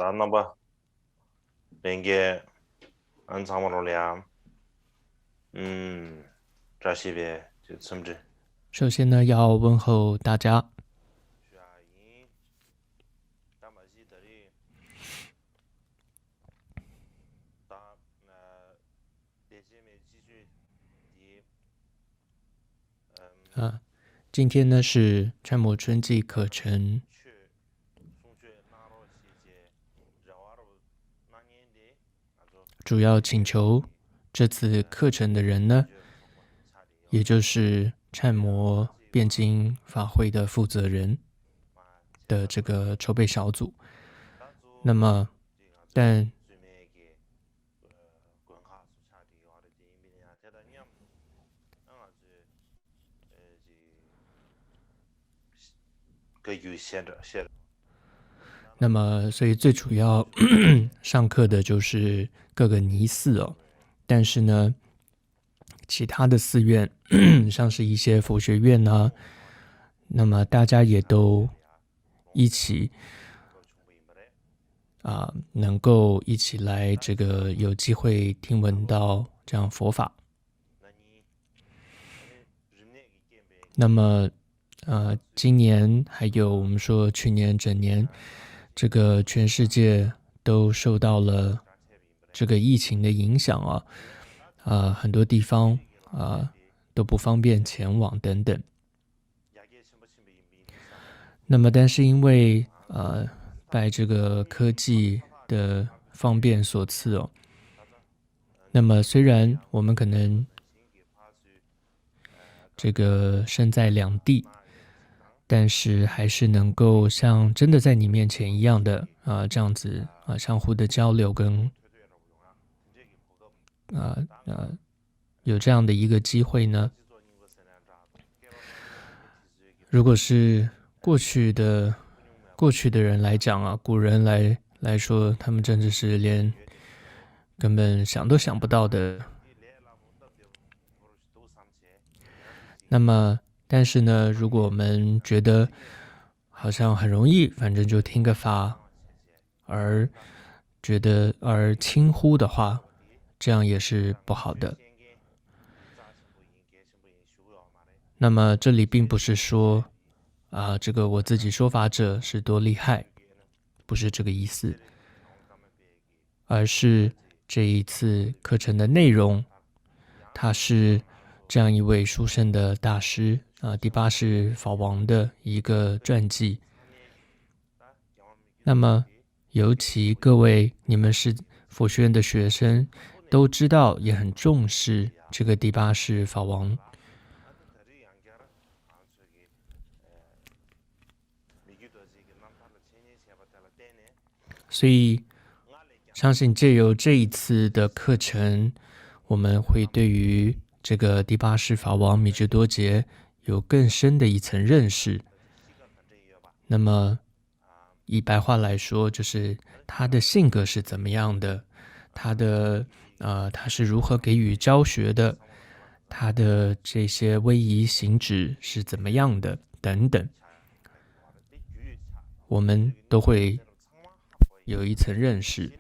咱那吧，连个俺咱们罗俩，这些呗，就怎么着？首先呢，要问候大家。是啊，因咱们是这里，咱这些没继续的，嗯，今天呢是川摩春季课程，去送去哪罗些些，绕啊路哪年的，那就主要请求这次课程的人呢，就从我查的也要，就是禅摩辩经法会的负责人嘛，这的个这个筹备小组。当初那么，这个就但最美个观哈所查的话的这一边呀，这个年。个有写着，那么，所以最主要上课的就是各个尼寺哦。但是呢，其他的寺院，像是一些佛学院呢、那么大家也都一起能够一起来这个有机会听闻到这样佛法。那么，今年还有我们说去年整年，这个全世界都受到了这个疫情的影响很多地方都不方便前往等等。那么，但是因为拜这个科技的方便所赐哦，那么虽然我们可能这个身在两地，但是还是能够像真的在你面前一样的这样子相互的交流跟有这样的一个机会呢。如果是过去的人来讲古人来说，他们真的是连根本想都想不到的。那么，但是呢，如果我们觉得好像很容易，反正就听个法，而轻忽的话，这样也是不好的。那么这里并不是说这个我自己说法者是多厉害，不是这个意思，而是这一次课程的内容，它是这样一位书生的大师第八世法王的一个传记。那么，尤其各位你们是佛学院的学生，都知道也很重视这个第八世法王，所以相信借由这一次的课程，我们会对于这个第八世法王米智多杰有更深的一层认识。那么以白话来说，就是他的性格是怎么样的，他是如何给予教学的，他的这些威仪行止是怎么样的等等，我们都会有一层认识。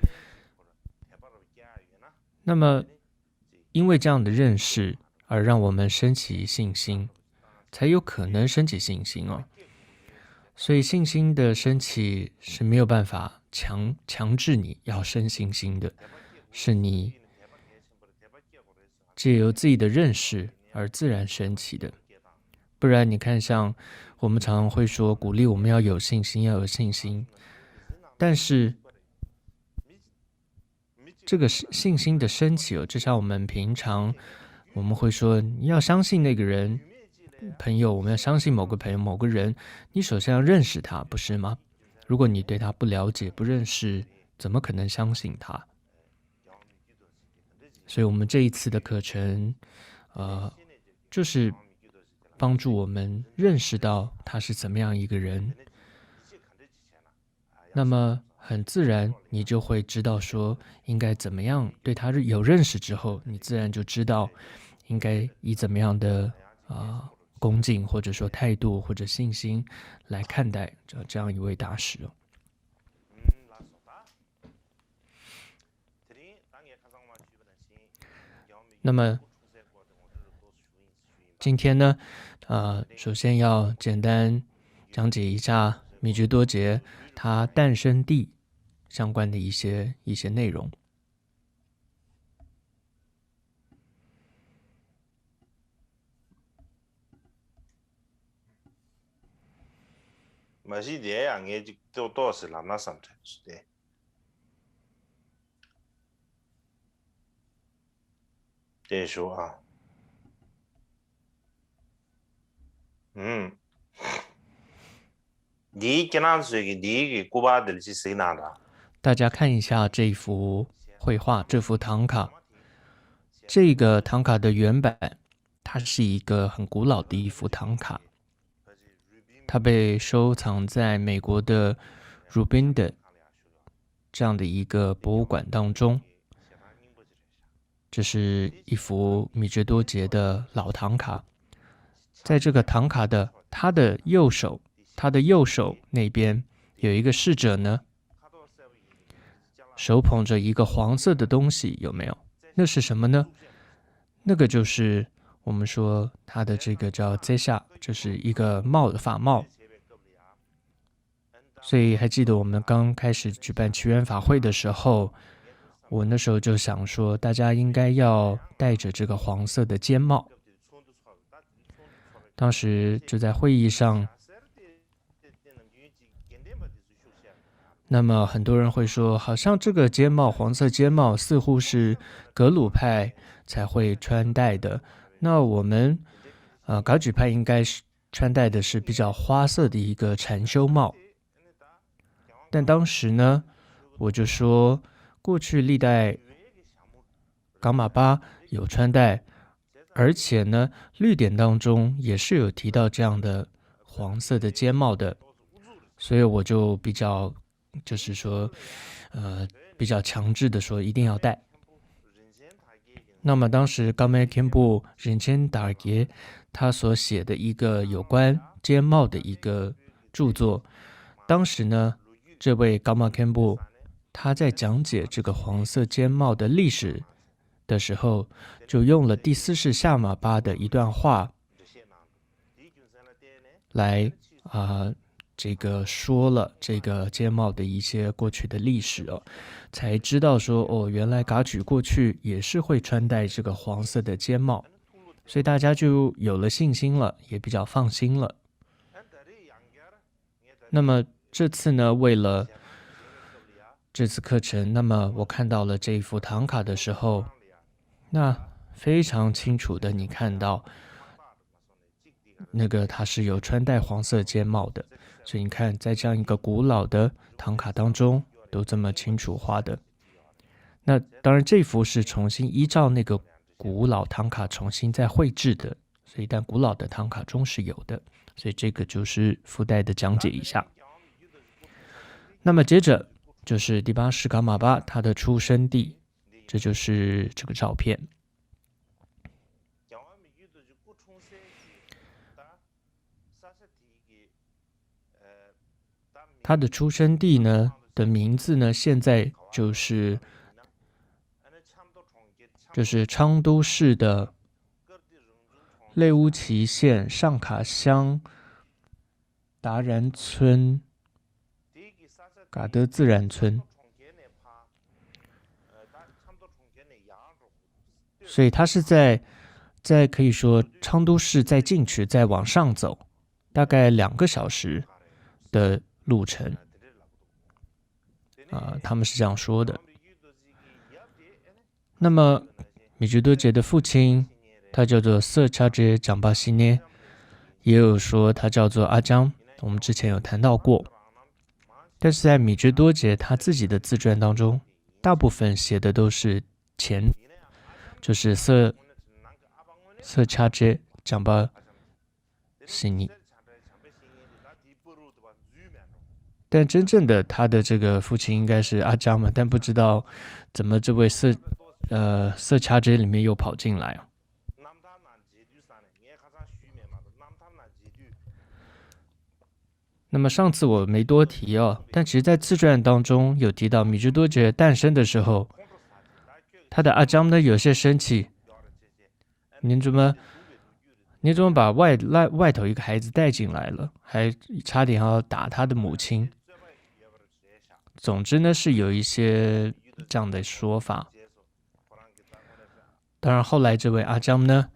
那么因为这样的认识而让我们升起信心，才有可能升起信心哦。所以信心的升起是没有办法强制你要生信心的，是你借由自己的认识而自然升起的。不然你看，像我们常常会说鼓励我们要有信心，要有信心，但是这个信心的升起就像我们平常我们会说你要相信那个人朋友，我们要相信某个朋友某个人，你首先要认识他，不是吗？如果你对他不了解不认识，怎么可能相信他？所以我们这一次的课程就是帮助我们认识到他是怎么样一个人，那么很自然你就会知道说应该怎么样对他有认识之后，你自然就知道应该以怎么样的恭敬或者说态度或者信心来看待这样一位大师。那么今天呢，首先要简单讲解一下米值多杰它诞生地相关的一些内容。Masih yang ini itu是那什么的，这说啊，你跟他说个你个古巴的是谁拿的？大家看一下这幅绘画，这幅唐卡。这个唐卡的原版，它是一个很古老的一幅唐卡，它被收藏在美国的 Rubin 的这样的一个博物馆当中。这是一幅米值多杰的老唐卡，在这个唐卡的它的右手那边有一个侍者呢，手捧着一个黄色的东西，有没有？那是什么呢？那个就是我们说它的这个叫 Zesha， 就是一个法帽。所以还记得我们刚开始举办祈愿法会的时候，我那时候就想说，大家应该要戴着这个黄色的尖帽。当时就在会议上，那么很多人会说，好像这个尖帽，黄色尖帽似乎是格鲁派才会穿戴的。那我们噶举派应该是穿戴的是比较花色的一个禅修帽。但当时呢，我就说，过去历代噶玛巴有穿戴，而且呢，律典当中也是有提到这样的黄色的尖帽的，所以我就比较就是说，比较强制的说一定要戴。那么当时噶玛堪布仁谦达尔耶他所写的一个有关尖帽的一个著作，当时呢，这位噶玛堪布他在讲解这个黄色尖帽的历史的时候，就用了第四世夏玛巴的一段话来这个说了这个尖帽的一些过去的历史哦，才知道说原来噶举过去也是会穿戴这个黄色的尖帽，所以大家就有了信心了，也比较放心了。那么这次呢，为了这次课程，那么我看到了这一幅唐卡的时候，那非常清楚的你看到那个它是有穿戴黄色尖帽的，所以你看在这样一个古老的唐卡当中都这么清楚画的。那当然这幅是重新依照那个古老唐卡重新再绘制的，所以但古老的唐卡中是有的，所以这个就是附带的讲解一下。那么接着就是第八世噶玛巴他的出生地，这就是这个照片。他的出生地呢的名字呢，现在就是昌都市的类乌齐县上卡乡达然村噶德自然村，所以它是在可以说昌都市在进去再往上走，大概2个小时的路程他们是这样说的。那么米值多杰的父亲他叫做色查杰长巴西涅，也有说他叫做阿江，我们之前有谈到过。但是在米值多杰他自己的自传当中，大部分写的都是就是色查杰长巴西涅，但真正的他的这个父亲应该是阿江嘛，但不知道怎么这位色查杰里面又跑进来啊。那么上次我没多提但其实在自传当中有提到米值多杰诞生的时候，他的阿姜呢有些生气，您怎么把外头一个孩子带进来了，还差点要打他的母亲。总之呢是有一些这样的说法。当然后来这位阿姜呢，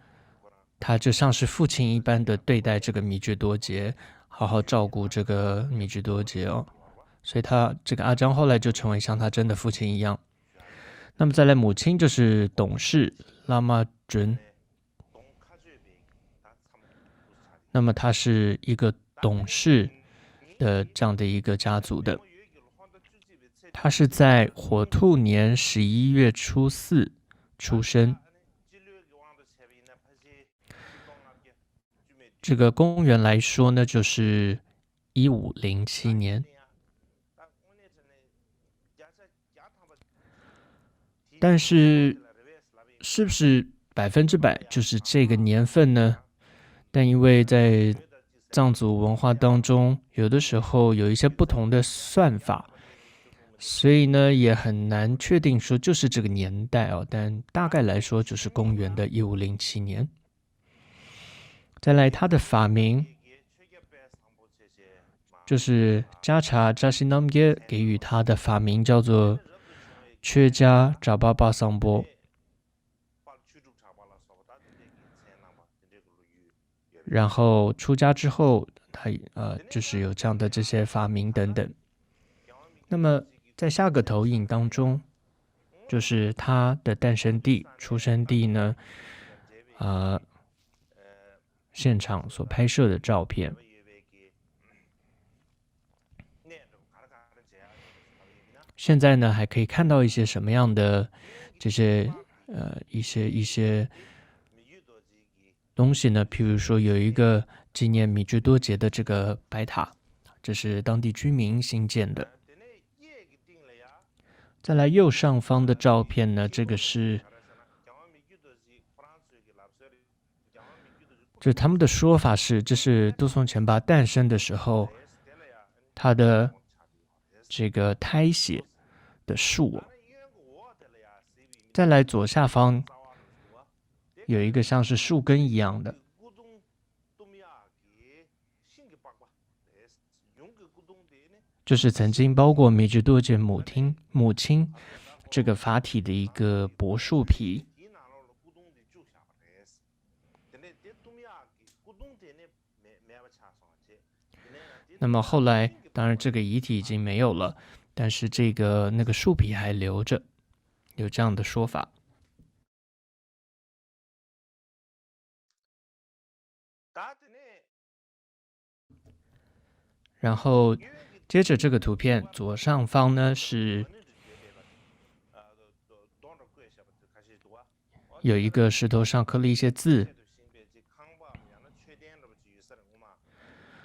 他就像是父亲一般的对待这个米居多杰，好好照顾这个米居多杰哦。所以他这个阿姜后来就成为像他真的父亲一样。那么再来母亲就是董氏拉玛准，那么他是一个董氏的这样的一个家族的，他是在火兔年11月初4出生。这个公元来说呢，就是1507年。但是是不是100%就是这个年份呢？但因为在藏族文化当中，有的时候有一些不同的算法，所以呢也很难确定说就是这个年代哦。但大概来说就是公元的1507年。再来他的法名就是加查扎西南耶给予他的法名叫做缺加扎巴巴桑波。然后出家之后，他就是有这样的这些法名等等。那么在下个投影当中，就是他的诞生地、出生地呢，现场所拍摄的照片。现在呢，还可以看到一些什么样的这些一些东西呢？譬如说，有一个纪念米居多杰的这个白塔，这是当地居民新建的。再来右上方的照片呢，这个是，就他们的说法是，这是杜松前巴诞生的时候，他的这个胎血的树。再来左下方有一个像是树根一样的，就是曾经包过米居多杰母亲这个法体的一个柏树皮。那么后来当然这个遗体已经没有了，但是那个树皮还留着，有这样的说法。然后接着这个图片左上方呢是有一个石头上刻了一些字。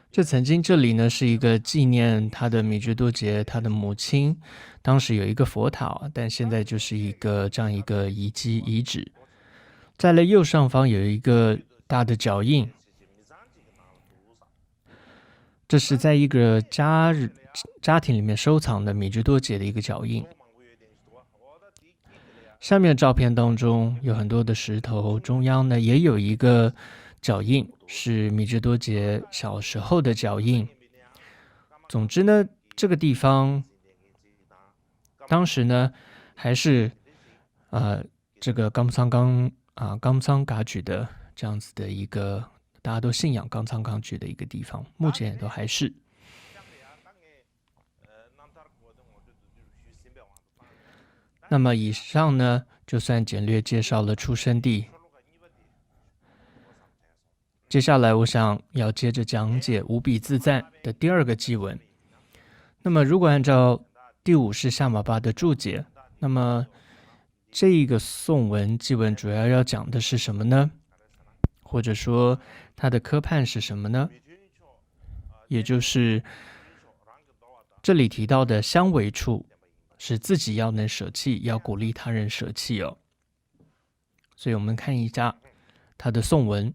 这曾经这里呢是一个纪念他的米居多杰他的母亲，当时有一个佛塔，但现在就是一个这样一个遗址。再来右上方有一个大的脚印，这是在一个家庭里面收藏的米居多杰的一个脚印。下面的照片当中有很多的石头，中央呢也有一个脚印，是米居多杰小时候的脚印。总之呢，这个地方当时呢还是这个冈仓嘎举的这样子的一个大家都信仰冈仓刚举的一个地方，目前也都还是。那么以上呢，就算简略介绍了出生地。接下来我想要接着讲解无比自在的第二个祭文。那么如果按照第5世夏玛巴的注解，那么这一个颂文祭文主要要讲的是什么呢？或者说它的科判是什么呢？也就是这里提到的相违处，是自己要能舍弃，要鼓励他人舍弃哦。所以我们看一下它的颂文。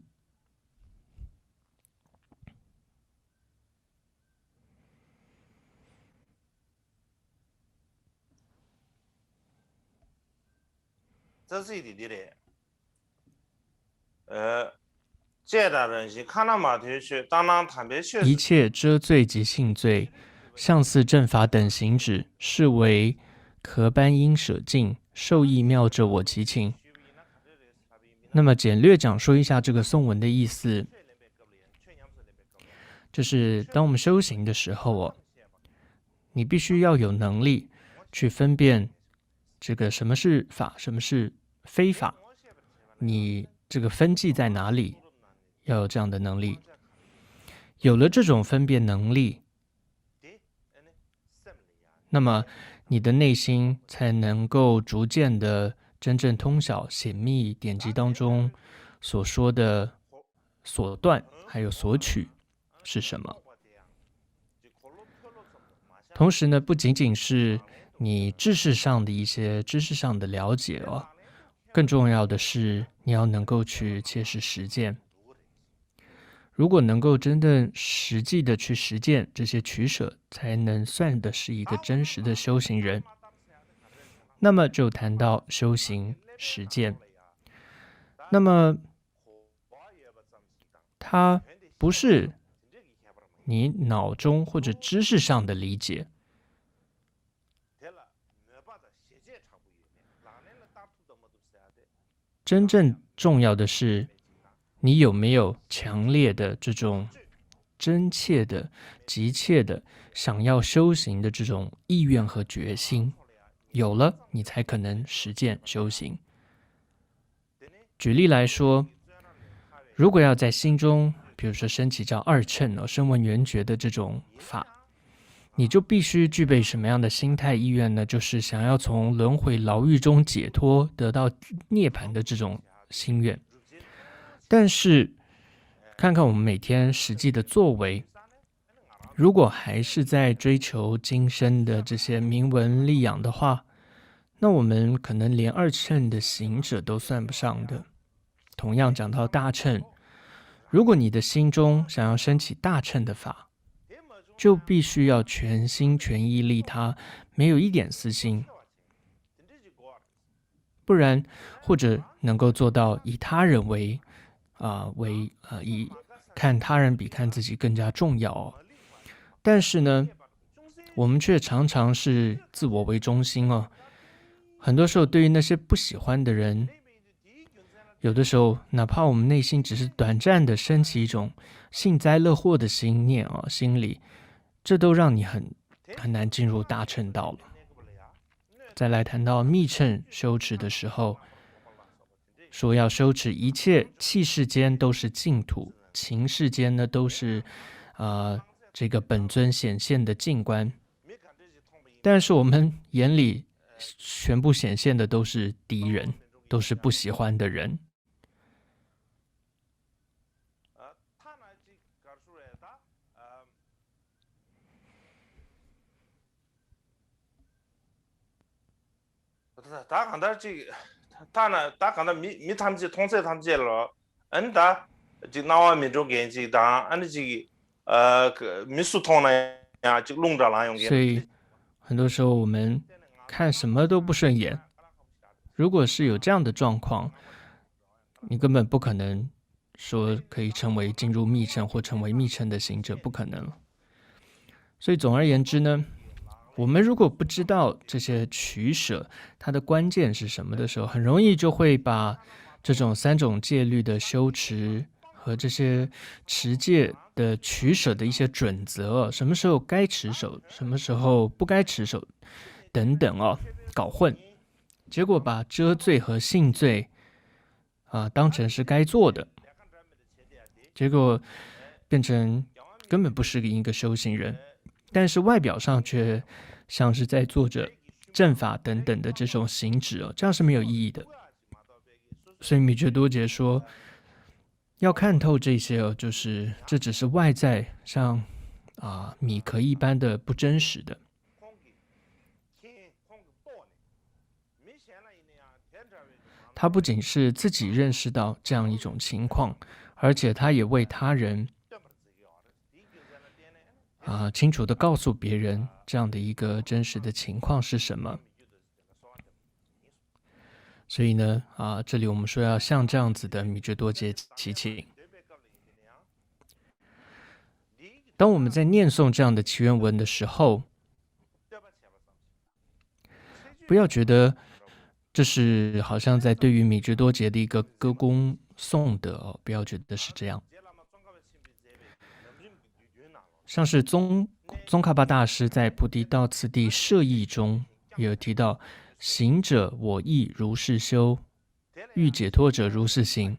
这是一点点的，这的人是看到马头学，当然坦白学，一切遮罪及性罪，相似正法等行止，是为壳般应舍尽，受益妙者我其情。那么简略讲说一下这个颂文的意思，就是当我们修行的时候你必须要有能力去分辨这个什么是法，什么是非法，你这个分际在哪里，要有这样的能力。有了这种分辨能力，那么你的内心才能够逐渐的真正通晓显密典籍当中所说的所断还有所取是什么。同时呢，不仅仅是你知识上的一些知识上的了解更重要的是你要能够去切实实践。如果能够真正实际的去实践这些取舍，才能算的是一个真实的修行人。那么就谈到修行实践，那么它不是你脑中或者知识上的理解，真正重要的是你有没有强烈的这种真切的急切的想要修行的这种意愿和决心，有了你才可能实践修行。举例来说，如果要在心中比如说升起叫二乘声闻缘觉的这种法，你就必须具备什么样的心态意愿呢？就是想要从轮回牢狱中解脱，得到涅槃的这种心愿。但是看看我们每天实际的作为，如果还是在追求今生的这些名闻利养的话，那我们可能连二乘的行者都算不上的。同样讲到大乘，如果你的心中想要升起大乘的法，就必须要全心全意利他，没有一点私心，不然或者能够做到以他人以看他人比看自己更加重要但是呢，我们却常常是自我为中心很多时候对于那些不喜欢的人，有的时候哪怕我们内心只是短暂的升起一种幸灾乐祸的心念心里，这都让你很难进入大乘道了。再来谈到密乘修持的时候，说要修持一切气世间都是净土，情世间呢都是这个本尊显现的净观，但是我们眼里全部显现的都是敌人，都是不喜欢的人。他讲到这个，他讲到米他们这同事他们这了，他就拿我民众给这当，这个民俗通呢呀，就弄着了用。所以很多时候我们看什么都不顺眼，如果是有这样的状况，你根本不可能说可以成为进入密乘或成为密乘的行者，不可能了。所以总而言之呢，我们如果不知道这些取舍它的关键是什么的时候，很容易就会把这种三种戒律的修持和这些持戒的取舍的一些准则，什么时候该持守，什么时候不该持守等等搞混，结果把遮罪和性罪当成是该做的，结果变成根本不是一个修行人，但是外表上却像是在做着正法等等的这种行止这样是没有意义的。所以米觉多杰说，要看透这些就是这只是外在像米壳一般的不真实的。他不仅是自己认识到这样一种情况，而且他也为他人清楚地告诉别人这样的一个真实的情况是什么。所以呢，这里我们说要像这样子的米觉多杰祈请。当我们在念诵这样的祈愿文的时候，不要觉得这是好像在对于米觉多杰的一个歌功颂德哦，不要觉得是这样。像是宗喀巴大师在菩提道次第摄义中也有提到，行者我亦如是修，欲解脱者如是行。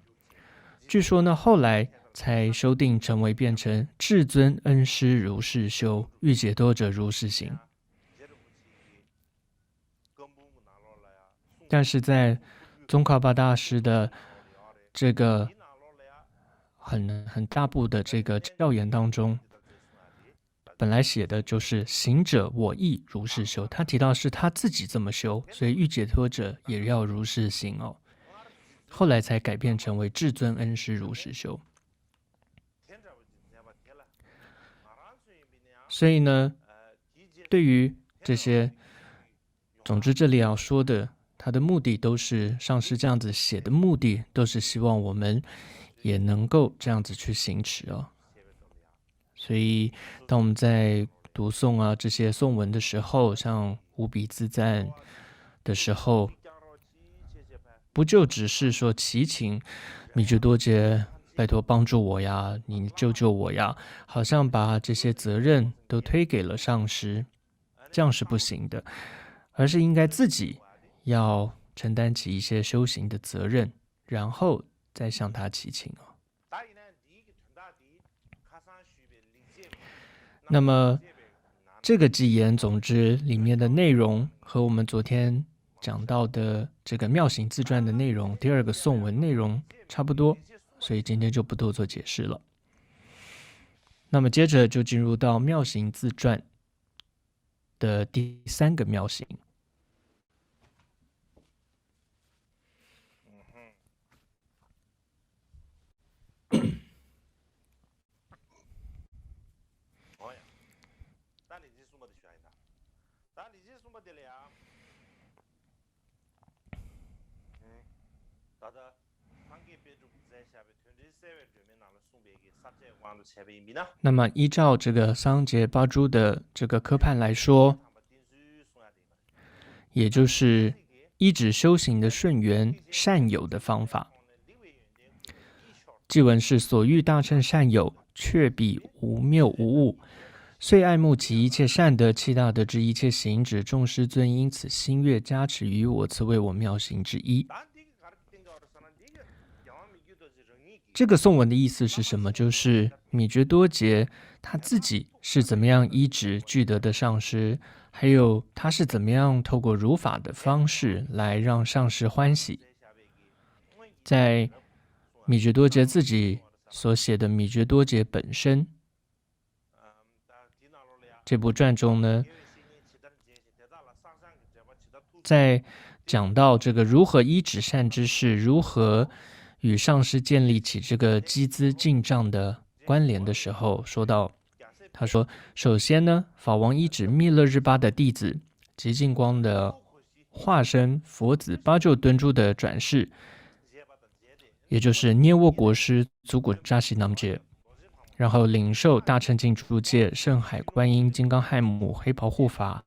据说呢，后来才修订成为变成至尊恩师如是修，欲解脱者如是行。但是在宗喀巴大师的这个很大部的这个教言当中，本来写的就是行者我亦如是修，他提到是他自己这么修，所以欲解脱者也要如是行哦。后来才改变成为至尊恩师如是修。所以呢，对于这些，总之这里要说的，它的目的都是上师这样子写的目的，都是希望我们也能够这样子去行持哦。所以当我们在读诵这些颂文的时候，像无比自赞的时候，不就只是说祈请米觉多杰拜托帮助我呀，你救救我呀，好像把这些责任都推给了上师，这样是不行的，而是应该自己要承担起一些修行的责任，然后再向他祈请哦。那么这个偈言总之里面的内容和我们昨天讲到的这个妙行自传的内容，第二个颂文内容差不多，所以今天就不多做解释了。那么接着就进入到妙行自传的第三个妙行。那么依照这个桑杰巴珠的这个科判来说，也就是依止修行的顺缘善友的方法。偈文是所欲大乘善友，却彼无谬无误，遂爱慕其一切善德，七大德之一切行止，众师尊因此心悦加持于我，此为我妙行之一。这个颂文的意思是什么？就是米觉多杰他自己是怎么样依止具德的上师，还有他是怎么样透过如法的方式来让上师欢喜。在米觉多杰自己所写的《米觉多杰本身》这部传中呢，在讲到这个如何依止善知识，如何与上师建立起这个机资进账的关联的时候，他说，首先呢，法王依止密勒日巴的弟子极净光的化身佛子八咒敦珠的转世，也就是涅沃国师祖古扎西南杰，然后领受大乘净土界圣海观音、金刚亥母、黑袍护法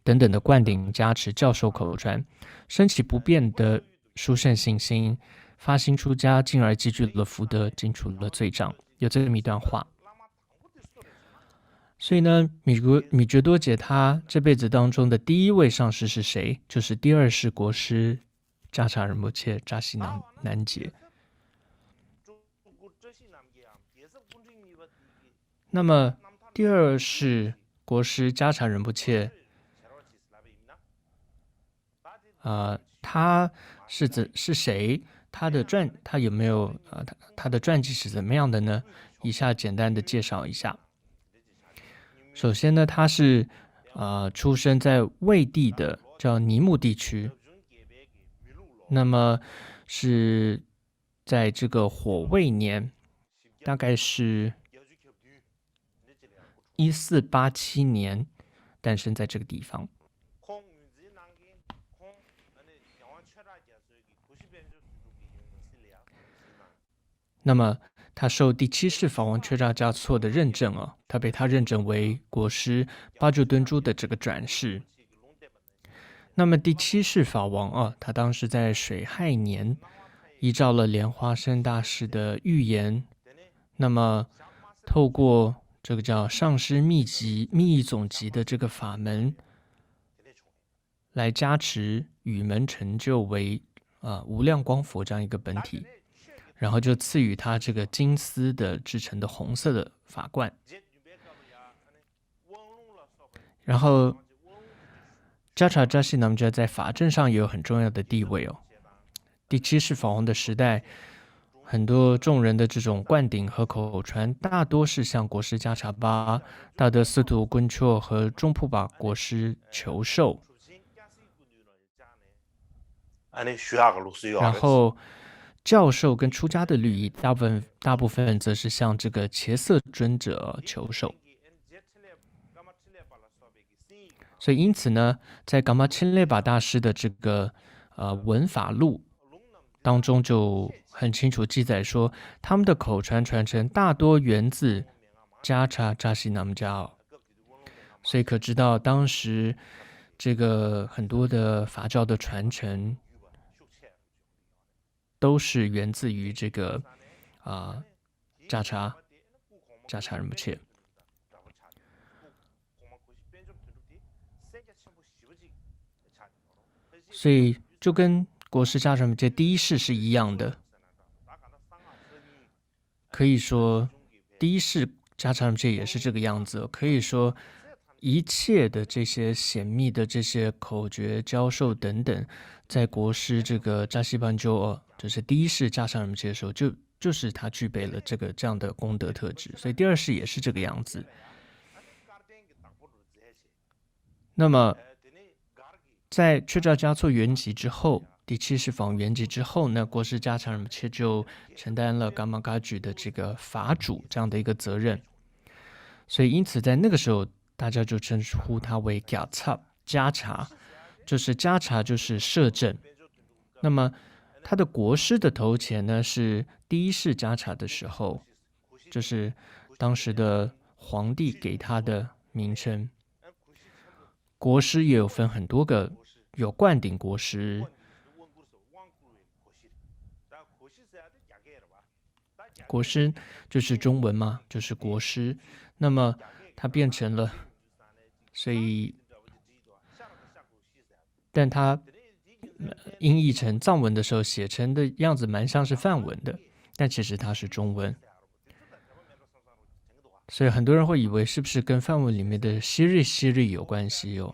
等等的灌顶加持，教授口传，升起不变的殊胜信心，发心出家，进而积聚了福德，尽除了罪障。有这么一段话。所以呢，米觉多杰他这辈子当中的第一位上师是谁？就是第二世国师扎查仁波切扎西南杰。那么第二世国师扎查仁波切他是谁？他有没有他的传记是怎么样的呢？以下简单的介绍一下。首先呢，他是出生在魏地的叫尼木地区，那么是在这个火卫年，大概是1487年诞生在这个地方。那么他受第七世法王缺扎嘉措的认证啊，他被他认证为国师巴柱敦珠的这个转世。那么第七世法王啊，他当时在水亥年，依照了莲花生大师的预言，那么透过这个叫上师秘义总集的这个法门，来加持宇门成就为无量光佛这样一个本体，然后就赐予他这个金丝的制成的红色的法冠，然后加查扎西南迦在法阵上也有很重要的地位哦。第七世法王的时代，很多众人的这种灌顶和口传，大多是向国师加查巴、大德斯图昆绰和中普巴国师求授。然后教授跟出家的律仪，大部分则是向这个茄色尊者求授。所以因此呢，在噶玛钦列巴大师的这个文法录当中就很清楚记载说，他们的口传传承大多源自加查扎西南迦，所以可知道当时这个很多的法教的传承都是源自于这个加查仁波切。所以就跟国师加查仁波切第一世是一样的，可以说第一世加查仁波切也是这个样子。可以说一切的这些显密的这些口诀教授等等，在国师这个扎西班鸠就是第一世加查仁波切的时候，就是他具备了这样的功德特质，所以第二世也是这个样子。那么在缺扎嘉措圆寂之后，第七世法王圆寂之后呢，国师加查仁波切就承担了噶玛噶举的这个法主这样的一个责任，所以因此在那个时候，大家就称呼他为加查，就是加查就是摄政。那么他的国师的头衔呢是第一世加查的时候，就是当时的皇帝给他的名称。国师也有分很多个，有灌顶国师，国师就是中文嘛，就是国师。那么它变成了，所以，但它音译成藏文的时候，写成的样子蛮像是梵文的，但其实它是中文。所以很多人会以为是不是跟梵文里面的希瑞有关系哦？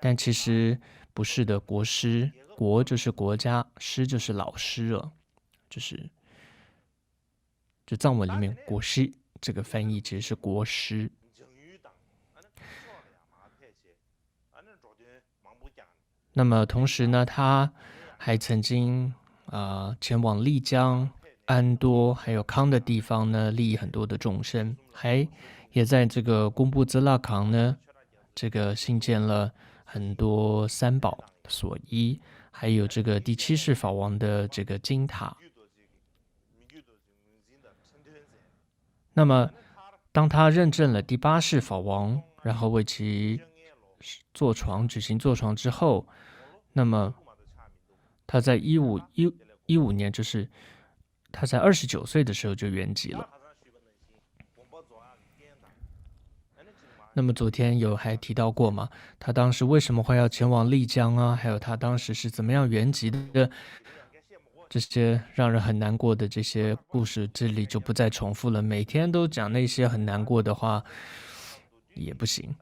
但其实不是的。国师，国就是国家，师就是老师了，就藏文里面国师这个翻译其实是国师。那么同时呢，他还曾经前往丽江、安多还有康的地方呢，利益很多的众生，也在这个贡布兹拉康呢，这个兴建了很多三宝所依，还有这个第七世法王的这个金塔。那么当他认证了第八世法王，然后为其举行坐床之后，那么他在15年，就是他在29岁的时候就圆寂了。那么昨天还提到过嘛，他当时为什么会要前往丽江啊？还有他当时是怎么样圆寂的，这些让人很难过的这些故事，这里就不再重复了。每天都讲那些很难过的话也不行，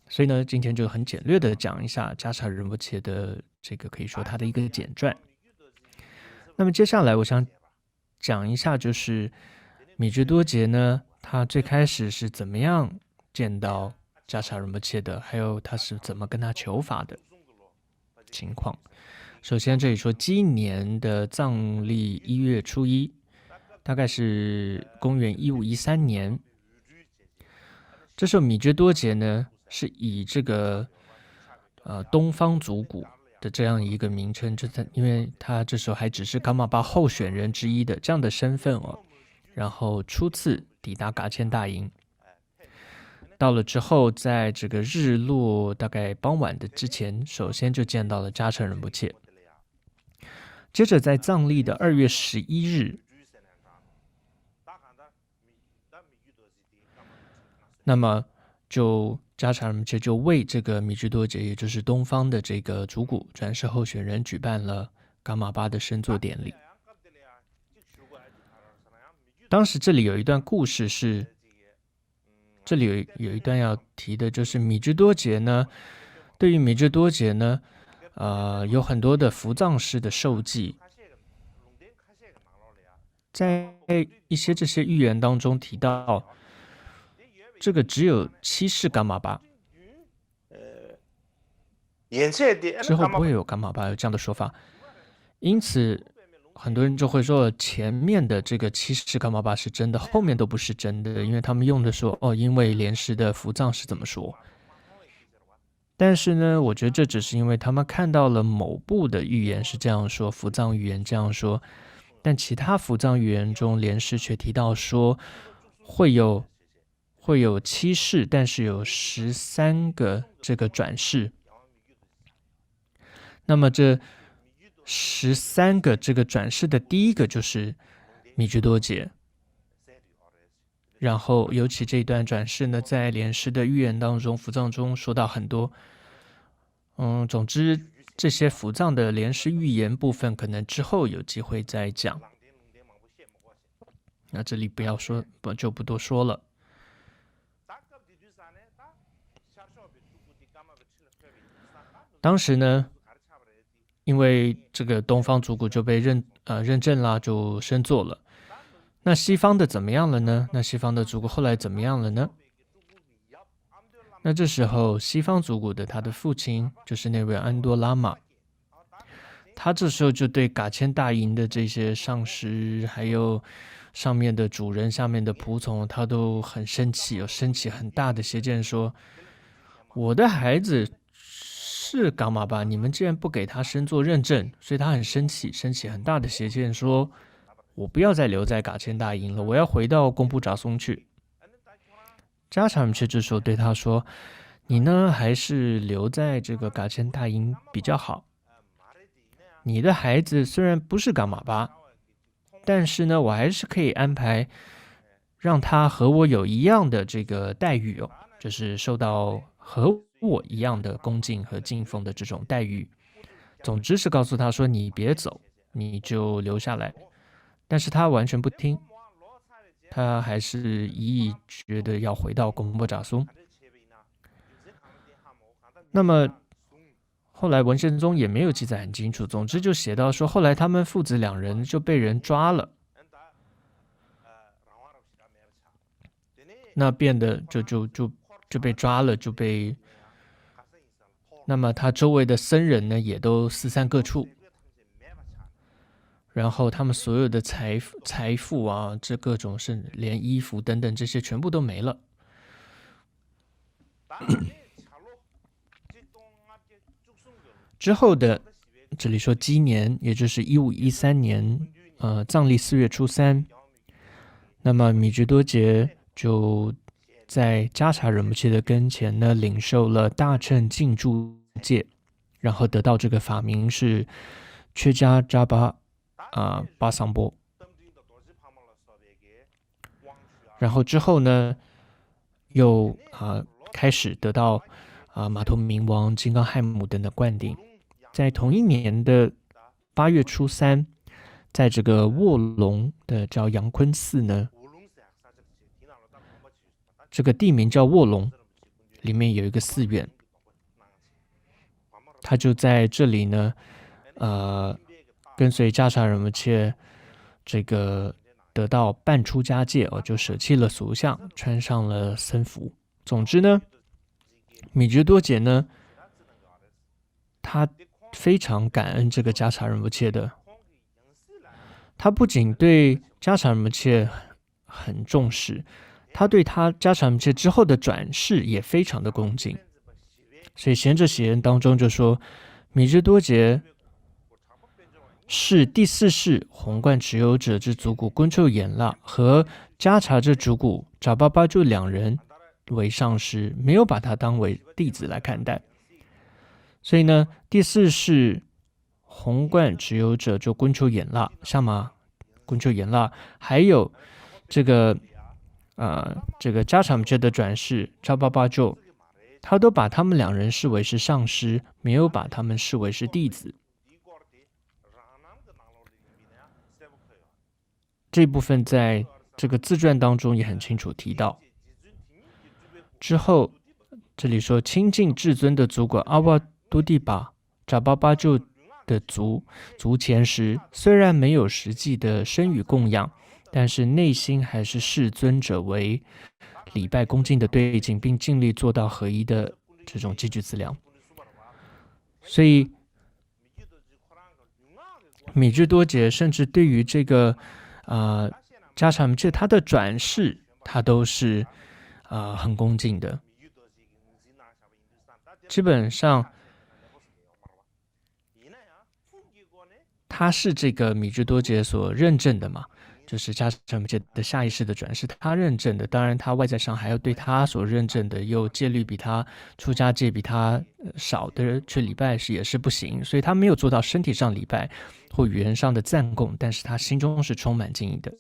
所以呢，今天就很简略的讲一下加查仁波切的这个可以说他的一个简传。那么接下来我想讲一下，就是米支多杰呢，他最开始是怎么样见到加查仁波切的，还有他是怎么跟他求法的情况。首先这里说基年的藏历1月初1，大概是公元1513年。这时候米支多杰呢是以这个东方足骨的这样一个名称，因为他这时候还只是噶玛巴候选人之一的这样的身份哦。然后初次抵达噶千大营，到了之后，在这个日落大概傍晚的之前，首先就见到了扎城仁波切。接着在藏历的2月11日，那么扎城仁波切就为这个米支多杰，也就是东方的这个主骨转世候选人，举办了噶玛巴的升座典礼。当时这里有一段故事是，这里有一段要提的，就是米支多杰呢，对于米支多杰呢，有很多的伏藏式的授记，在一些这些预言当中提到，这个只有7世噶玛巴，之后不会有噶玛巴，有这样的说法。因此很多人就会说，前面的这个7世噶玛巴是真的，后面都不是真的，因为他们用的说因为莲师的伏藏是怎么说。但是呢，我觉得这只是因为他们看到了某部的预言是这样说，伏藏预言这样说，但其他伏藏预言中，莲师却提到说会有7世，但是有13个这个转世。那么这13个这个转世的第一个就是米支多杰，然后尤其这一段转世呢，在莲师的预言当中，伏藏中说到很多。总之这些伏藏的莲师预言部分，可能之后有机会再讲。那这里就不多说了。当时呢，因为这个东方主骨就被认证啦，就升座了。那西方的怎么样了呢？那西方的主骨后来怎么样了呢？那这时候西方主骨的他的父亲就是那位安多拉玛，他这时候就对噶千大营的这些上师，还有上面的主人、下面的仆从，他都很生气，有升起很大的邪见，说我的孩子是噶玛巴，你们既然不给他升座认证，所以他很生气，升起很大的邪见，说我不要再留在噶千大营了，我要回到贡布扎松去。扎查仁波切这时候对他说，你呢还是留在这个噶千大营比较好，你的孩子虽然不是噶玛巴，但是呢我还是可以安排让他和我有一样的这个待遇哦，就是受到和我一样的恭敬和敬奉的这种待遇。总之是告诉他说，你别走，你就留下来。但是他完全不听，他还是一意觉得要回到贡布扎松。那么后来文献中也没有记载很清楚，总之就写到说，后来他们父子2人就被人抓了，那变得就被抓了，那么他周围的僧人呢也都四散各处，然后他们所有的财富啊，这各种是连衣服等等这些全部都没了。之后的这里说鸡年，也就是1513年，藏历4月初3，那么米支多杰就在扎查仁波切的跟前呢，领受了大乘净住戒，然后得到这个法名是缺加扎巴巴桑波。然后之后呢，又开始得到马头明王、金刚亥母等等灌顶。在同一年的8月初3，在这个卧龙的叫阳坤寺呢，这个地名叫卧龙，里面有一个寺院，他就在这里呢，跟随扎查仁波切这个得到半出家戒，就舍弃了俗相，穿上了僧服。总之呢，米支多杰呢，他非常感恩这个扎查仁波切的，他不仅对扎查仁波切很重视，他对他扎查仁波切之后的转世也非常的恭敬。所以贤者喜人当中就说，米日多杰是第四世弘冠持有者之族谷昆丘衍那和迦查之族谷扎巴巴就两人为上师，没有把他当为弟子来看待。所以呢，第四世弘冠持有者就昆丘衍那、萨玛昆丘衍那，还有这个迦查姆切的转世扎巴巴就，他都把他们两人视为是上师，没有把他们视为是弟子。这部分在这个自传当中也很清楚提到。之后这里说亲近至尊的族果阿瓦多蒂巴扎巴巴就的族前时，虽然没有实际的生与供养，但是内心还是视尊者为礼拜恭敬的对境，并尽力做到合一的这种积聚资粮。所以米日多杰甚至对于这个迦查姆切他的转世，他都是很恭敬的。基本上他是这个米日多杰所认证的嘛，就是迦查姆切的下一世的转世，他认证的。当然他外在上还要对他所认证的又戒律比他出家戒比他少的人去礼拜也是不行，所以他没有做到身体上礼拜或语言上的赞供，但是他心中是充满敬意的。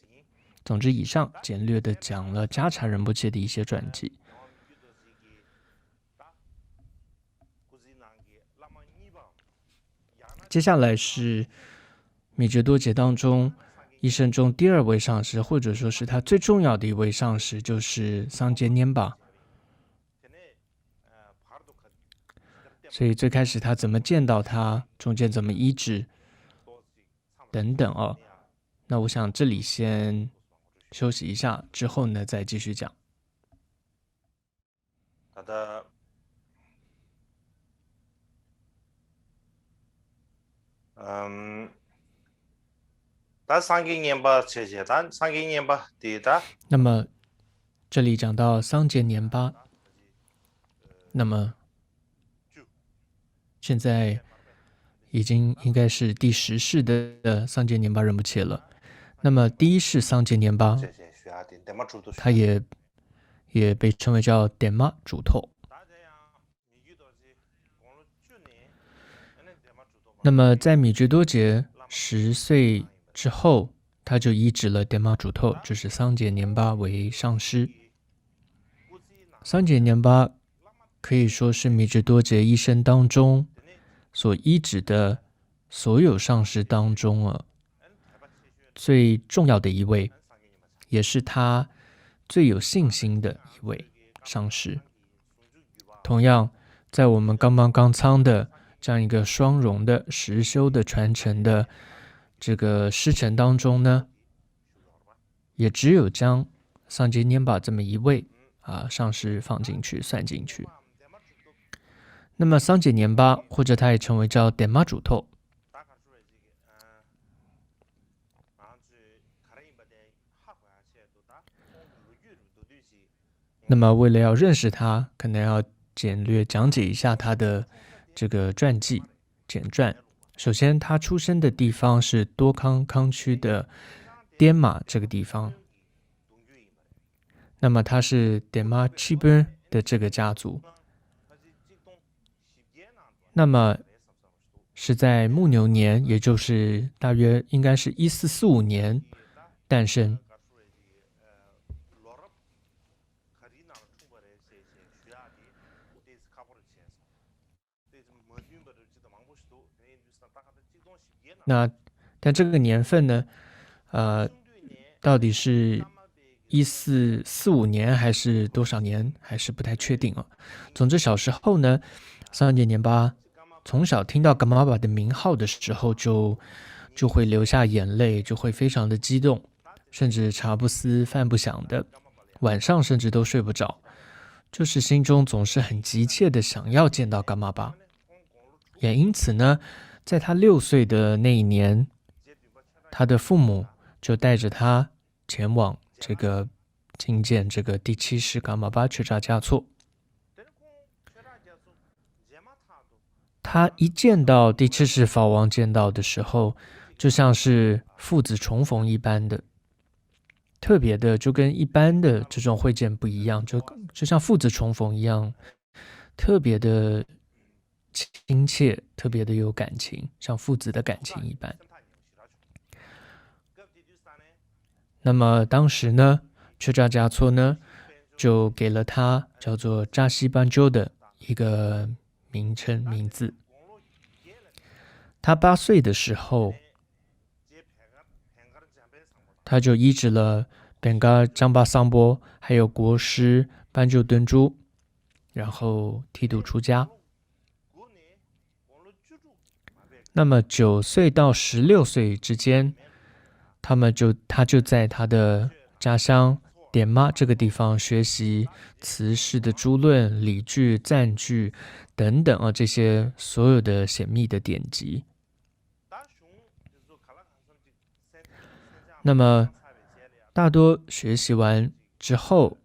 总之，以上简略的讲了迦查仁波切的一些传记。接下来是米日多杰当中一生中第二位上师，或者说是他最重要的一位上师，就是桑杰拈巴。所以最开始他怎么见到他，中间怎么医治等等哦。那我想这里先休息一下，之后呢再继续讲。他的但桑给年吧，切切，但桑给年吧，对的。那么这里讲到桑杰拈巴，那么现在已经应该是第10世的桑杰拈巴仁波切了。那么第一世桑杰拈巴，他也被称为叫典玛主透。那么在米日多杰10岁之后，他就移植了典玛主透，就是桑杰拈巴为上师。桑杰拈巴可以说是米日多杰一生当中所依止的所有上师当中最重要的一位，也是他最有信心的一位上师。同样，在我们刚仓的这样一个双融的实修的传承的这个师承当中呢，也只有将桑杰拈巴这么一位上师放进去算进去。那么桑杰拈巴，或者他也称为叫典玛主透，那么为了要认识他，可能要简略讲解一下他的这个传记简传。首先他出生的地方是多康康区的滇马这个地方，那么他是典玛契本的这个家族，那么是在木牛年，也就是大约应该是1445年诞生。那但这个年份呢，到底是1445年还是多少年，还是不太确定啊。总之小时候呢，桑杰拈巴从小听到噶玛巴的名号的时候就会流下眼泪，就会非常的激动，甚至茶不思饭不想的，晚上甚至都睡不着，就是心中总是很急切的想要见到噶玛巴。也因此呢，在他6岁的那一年，他的父母就带着他前往这个觐见这个第7世噶玛巴却扎嘉措。他一见到第七世法王见到的时候，就像是父子重逢一般的，特别的就跟一般的这种会见不一样，就像父子重逢一样，特别的亲切，特别的有感情，像父子的感情一般。那么当时呢，却扎嘉措呢就给了他叫做扎西班鸠的一个名字。他8岁的时候，他就医治了本嘎张巴桑波还有国师班鸠敦珠，然后剃度出家。那么9岁到16岁之间，他就在他的家乡典妈这个地方学习词式的诸论、理句、赞句等等啊，这些所有的显密的典籍。那么大多学习完之后，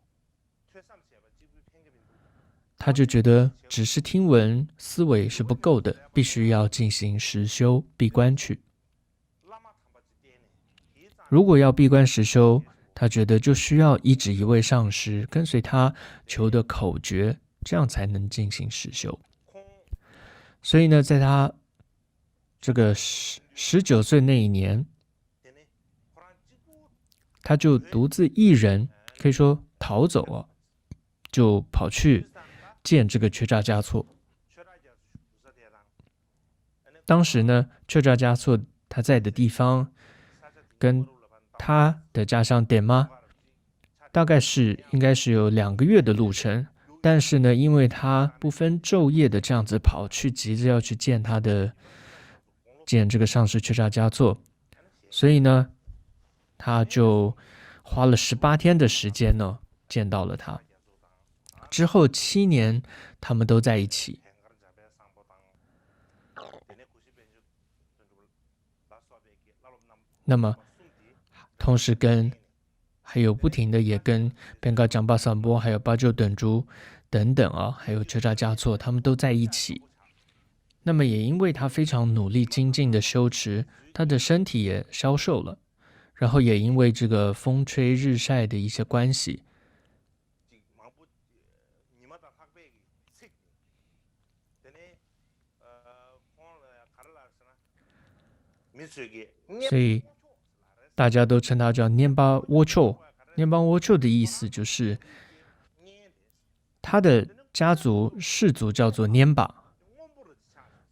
他就觉得只是听闻思维是不够的，必须要进行实修闭关去。如果要闭关实修，他觉得就需要依止一位上师，跟随他求的口诀，这样才能进行实修。所以呢，在他这个19岁那一年，他就独自一人，可以说逃走啊，就跑去见这个却扎嘉措。当时呢，却扎嘉措他在的地方跟他的家乡典妈大概应该是有2个月的路程，但是呢，因为他不分昼夜的这样子跑去，急着要去见这个上师却扎嘉措，所以呢，他就花了18天的时间呢，见到了他。之后7年，他们都在一起。那么同时还有不停的也跟边嘎张巴桑波还有巴鸠顿珠等等啊，还有却扎嘉措，他们都在一起。那么也因为他非常努力精进的修持，他的身体也消瘦了，然后也因为这个风吹日晒的一些关系，所以大家都称他叫拈巴窝丘。拈巴窝丘的意思就是他的家族氏族叫做拈巴。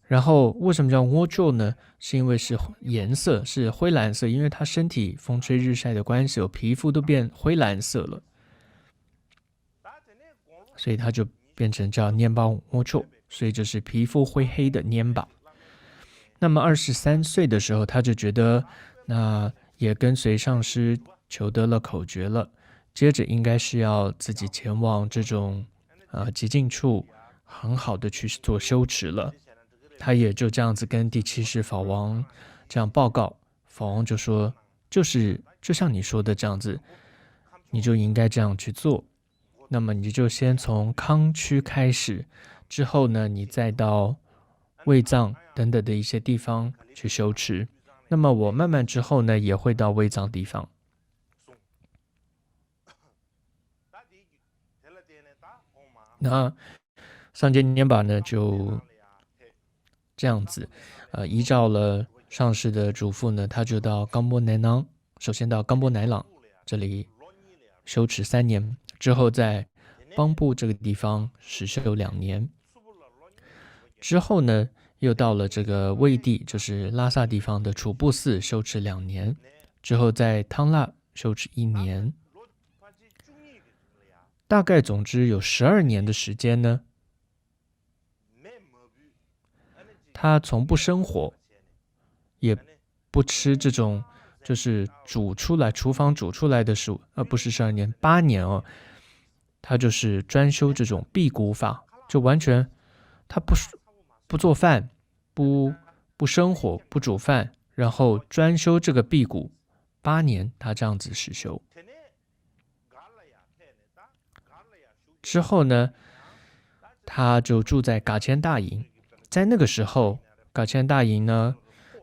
然后为什么叫窝丘呢？是因为是颜色是灰蓝色，因为他身体风吹日晒的关系，皮肤都变灰蓝色了，所以他就变成叫拈巴窝丘，所以就是皮肤灰黑的拈巴。那么23岁的时候，他就觉得那也跟随上师求得了口诀了，接着应该是要自己前往这种极静处，很好的去做修持了。他也就这样子跟第7世法王这样报告，法王就说，就像你说的这样子，你就应该这样去做。那么你就先从康区开始，之后呢，你再到卫藏等等的一些地方去修持。那么我慢慢之后呢，也会到卫藏地方。那桑杰拈巴呢，就这样子，依照了上师的嘱咐呢，他就到冈波乃朗，首先到冈波乃朗这里修持3年，之后在邦布这个地方实修2年，之后呢，又到了这个卫地，就是拉萨地方的楚布寺修持2年，之后在汤腊修持1年，大概总之有12年的时间呢。他从不生火，也不吃这种就是厨房煮出来的食物，不是12年，8年哦，他就是专修这种辟谷法，就完全他不做饭，不生火，不煮饭，然后专修这个辟谷，8年他这样子实修。之后呢，他就住在噶千大营。在那个时候，噶千大营呢，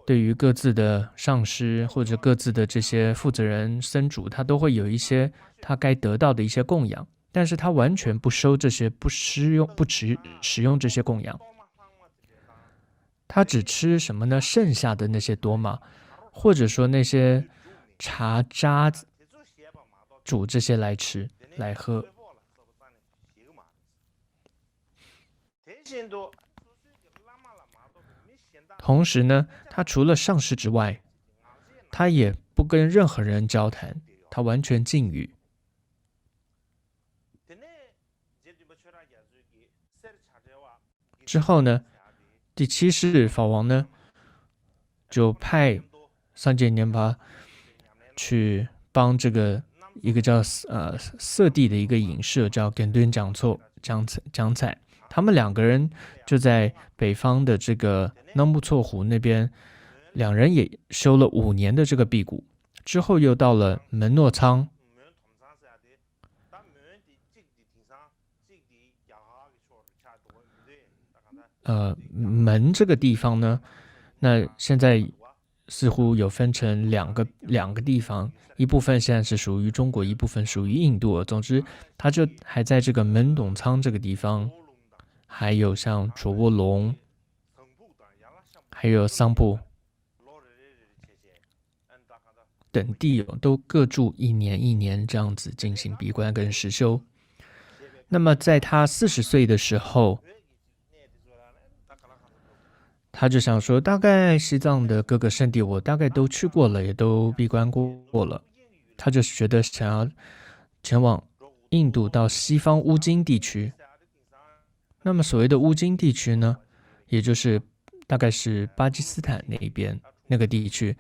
对于各自的上师或者各自的这些负责人僧主，他都会有一些他该得到的一些供养，但是他完全不收这些，不使用这些供养，他只吃什么呢？剩下的那些多玛，或者说那些茶渣煮这些来吃来喝。同时呢，他除了上师之外，他也不跟任何人交谈，他完全禁语。之后呢，第七世法王呢，就派桑杰年巴去帮这个一个叫色地的一个隐士叫根敦讲彩，他们两个人就在北方的这个纳木错湖那边，两人也修了5年的这个辟谷，之后又到了门诺仓。门这个地方呢，那现在似乎有分成两个地方，一部分现在是属于中国，一部分属于印度。总之，他就还在这个门董仓这个地方，还有像卓沃龙，还有桑布等地都各住1年这样子进行闭关跟实修。那么在他40岁的时候，他就想说，大概西藏的各个圣地我大概都去过了，也都闭关过了。他就觉得想要前往印度到西方乌金地区。那么所谓的乌金地区呢，也就是大概是巴基斯坦那边那个地区，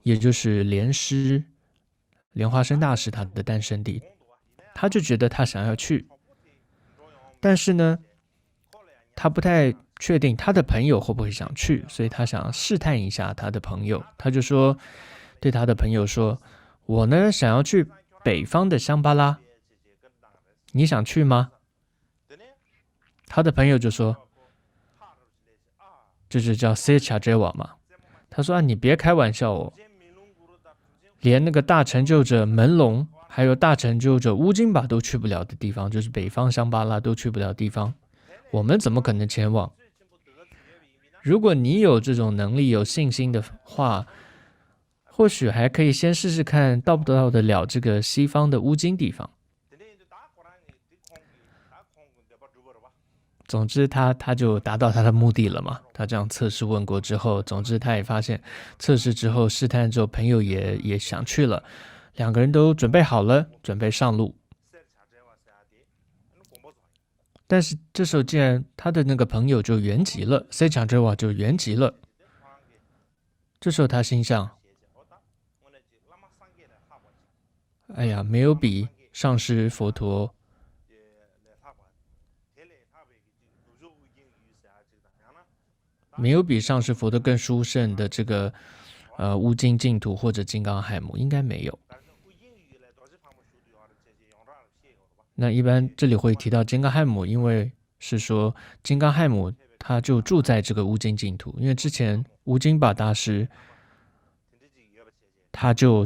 也就是莲花生大师他的诞生地。他就觉得他想要去，但是呢，他不太确定他的朋友会不会想去，所以他想试探一下他的朋友。他就说，对他的朋友说，我呢想要去北方的香巴拉，你想去吗？他的朋友就说，就是叫 Se Chajewa 嘛。他说你别开玩笑哦，连那个大成就者门龙，还有大成就者乌金巴都去不了的地方，就是北方香巴拉都去不了的地方，我们怎么可能前往？如果你有这种能力、有信心的话，或许还可以先试试看到不到得了这个西方的乌金地方。总之他就达到他的目的了嘛。他这样测试问过之后，总之他也发现测试之后试探之后，朋友也想去了，两个人都准备好了，准备上路。但是这时候竟然他的那个朋友就圆寂了，塞强哲瓦就圆寂了。这时候他心想，哎呀，没有比上师佛陀更殊胜的这个乌金净土或者金刚亥母，应该没有。那一般这里会提到金刚亥母，因为是说金刚亥母他就住在这个乌金净土，因为之前乌金巴大师他就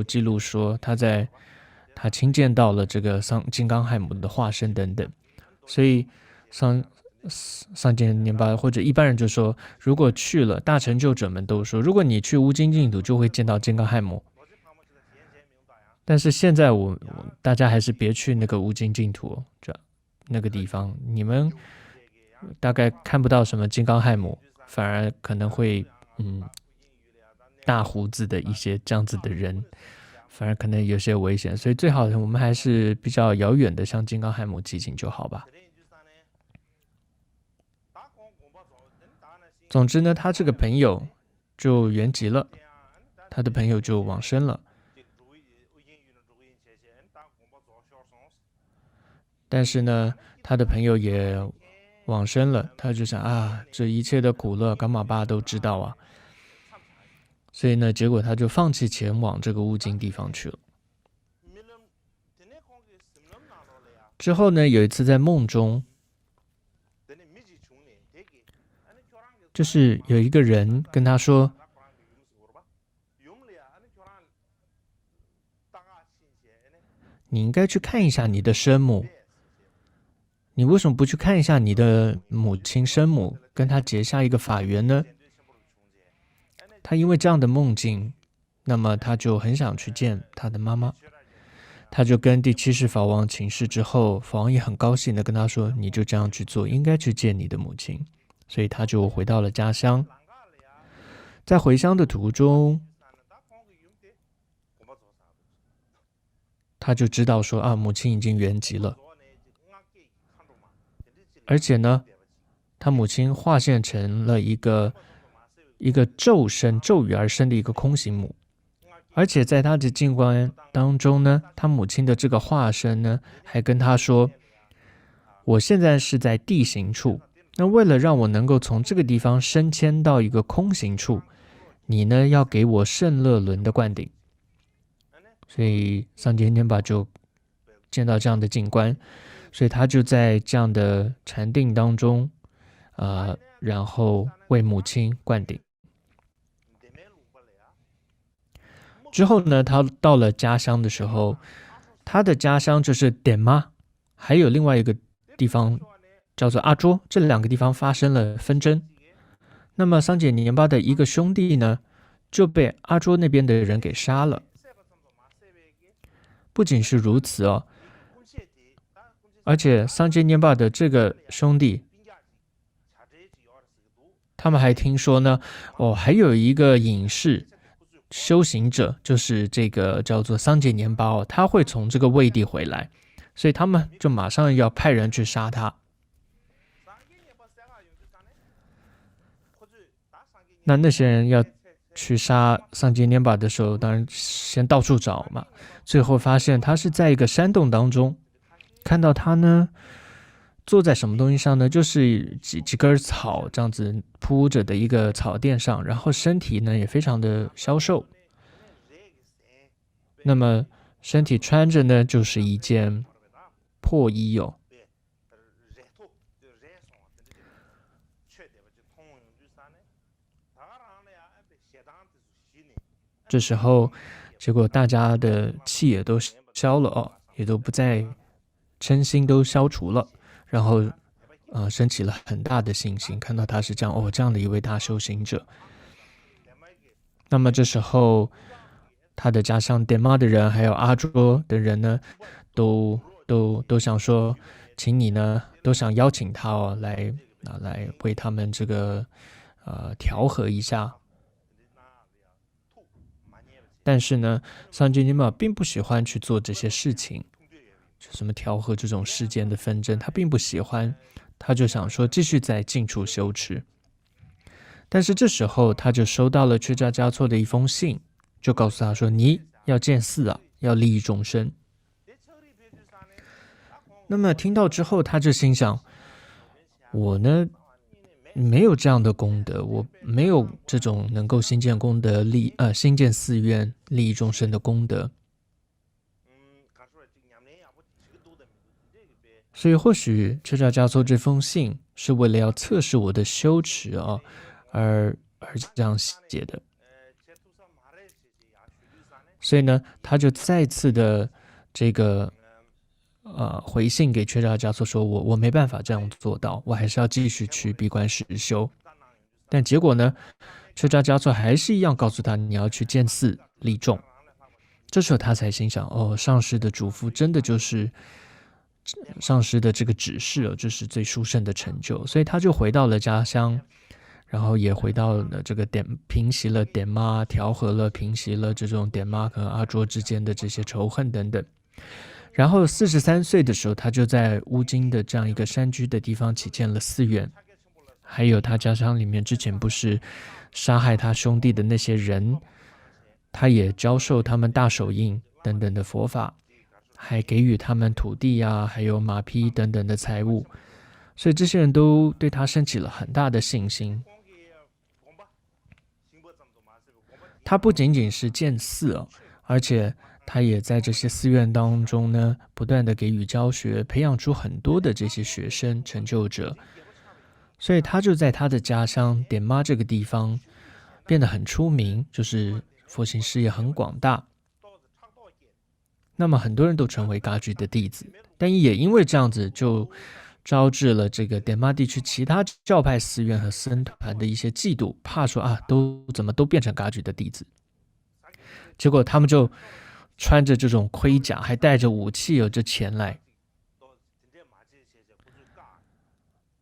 记录说他亲见到了这个金刚亥母的化身等等，所以桑杰年巴或者一般人就说，如果去了，大成就者们都说，如果你去乌金净土，就会见到金刚亥母。但是现在大家还是别去那个乌金净土那个地方，你们大概看不到什么金刚亥母，反而可能会大胡子的一些这样子的人，反而可能有些危险，所以最好我们还是比较遥远的向金刚亥母祈请就好吧。总之呢，他这个朋友就圆寂了，他的朋友就往生了。但是呢，他的朋友也往生了，他就想这一切的苦乐，伽马巴都知道啊。所以呢，结果他就放弃前往这个乌金地方去了。之后呢，有一次在梦中，就是有一个人跟他说，你应该去看一下你的生母，你为什么不去看一下你的母亲生母，跟他结下一个法缘呢？他因为这样的梦境，那么他就很想去见他的妈妈，他就跟第七世法王请示之后，法王也很高兴的跟他说，你就这样去做，应该去见你的母亲。所以他就回到了家乡，在回乡的途中，他就知道说啊，母亲已经圆寂了，而且呢，他母亲化现成了一个咒语而生的一个空行母，而且在他的境观当中呢，他母亲的这个化身呢，还跟他说，我现在是在地行处，那为了让我能够从这个地方升迁到一个空行处，你呢要给我圣乐轮的灌顶。所以桑杰年巴就见到这样的景观，所以他就在这样的禅定当中，然后为母亲灌顶。之后呢，他到了家乡的时候，他的家乡就是点妈，还有另外一个地方叫做阿卓，这两个地方发生了纷争。那么桑杰年巴的一个兄弟呢，就被阿卓那边的人给杀了。不仅是如此哦，而且桑杰年巴的这个兄弟，他们还听说呢，还有一个隐士修行者，就是这个叫做桑杰年巴他会从这个位地回来，所以他们就马上要派人去杀他。那些人要去杀桑杰年巴的时候，当然先到处找嘛，最后发现他是在一个山洞当中，看到他呢坐在什么东西上呢？就是几根草这样子铺着的一个草垫上，然后身体呢也非常的消瘦。那么身体穿着呢就是一件破衣哦。这时候，结果大家的气也都消了哦，也都不再嗔心都消除了，然后升起了很大的信心，看到他是这样这样的一位大修行者。那么这时候，他的家乡点妈的人，还有阿卓的人呢，都想说，请你呢，都想邀请他来为他们这个调和一下。但是呢，桑杰尼玛并不喜欢去做这些事情，就什么调和这种世间的纷争，他并不喜欢，他就想说继续在近处修持。但是这时候他就收到了却扎嘉措的一封信，就告诉他说，你要建寺啊，要利益众生。那么听到之后，他就心想，我呢没有这样的功德，我没有这种能够新建功德新建寺院利益众生的功德，所以或许却扎嘉措这封信是为了要测试我的修持而这样写的。所以呢，他就再次的这个回信给却扎嘉措说，我没办法这样做到，我还是要继续去闭关实修。但结果呢，却扎嘉措还是一样告诉他，你要去建寺利众。这时候他才心想，上师的嘱咐真的就是上师的这个指示这是最殊胜的成就。所以他就回到了家乡，然后也回到了这个平息了点妈，调和了平息了这种点妈和阿卓之间的这些仇恨等等。然后43岁的时候，他就在乌金的这样一个山居的地方起建了寺院，还有他家乡里面之前不是杀害他兄弟的那些人，他也教授他们大手印等等的佛法，还给予他们土地还有马匹等等的财物，所以这些人都对他升起了很大的信心。他不仅仅是建寺而且他也在这些寺院当中呢，不断的给予教学，培养出很多的这些学生成就者。所以他就在他的家乡典妈这个地方变得很出名，就是佛行事业很广大。那么很多人都成为噶举的弟子，但也因为这样子，就招致了这个典妈地区其他教派寺院和僧团的一些嫉妒，怕说啊，怎么都变成噶举的弟子。结果他们就穿着这种盔甲，还带着武器，有着前来。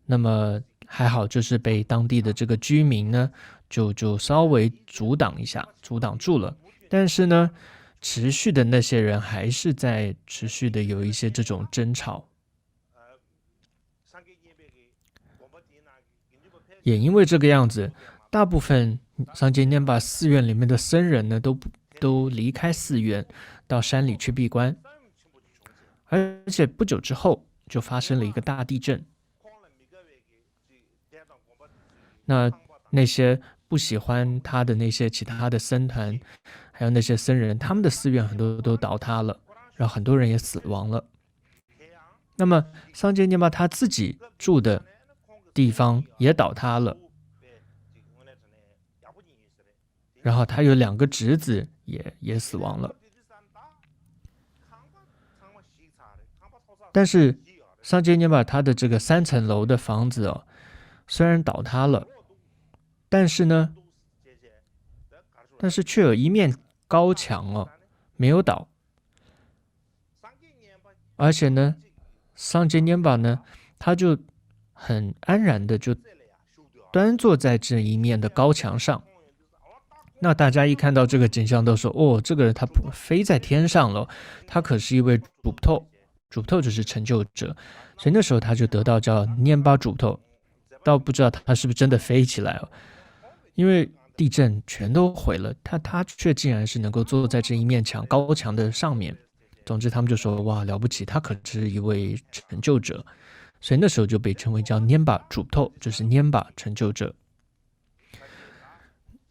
那么还好，就是被当地的这个居民呢，就稍微阻挡一下，阻挡住了。但是呢，持续的那些人还是在持续的有一些这种争吵。也因为这个样子，大部分桑杰涅巴寺院里面的僧人呢，都离开寺院，到山里去闭关。而且不久之后，就发生了一个大地震。那些不喜欢他的那些其他的僧团，还有那些僧人，他们的寺院很多都倒塌了，然后很多人也死亡了。那么桑杰涅巴他自己住的地方也倒塌了，然后他有2个侄子也死亡了。但是桑杰涅巴他的这个3层楼的房子哦，虽然倒塌了，但是却有一面高墙哦没有倒，而且呢，桑杰涅巴呢，他就很安然的就端坐在这一面的高墙上。那大家一看到这个景象都说，哦，这个人他飞在天上了，他可是一位主透，主透就是成就者，所以那时候他就得到叫涅巴主透。倒不知道他是不是真的飞起来哦，因为地震全都毁了，他却竟然是能够坐在这一面高墙的上面。总之他们就说，哇，了不起，他可是一位成就者，所以那时候就被称为叫涅巴主透，就是涅巴成就者。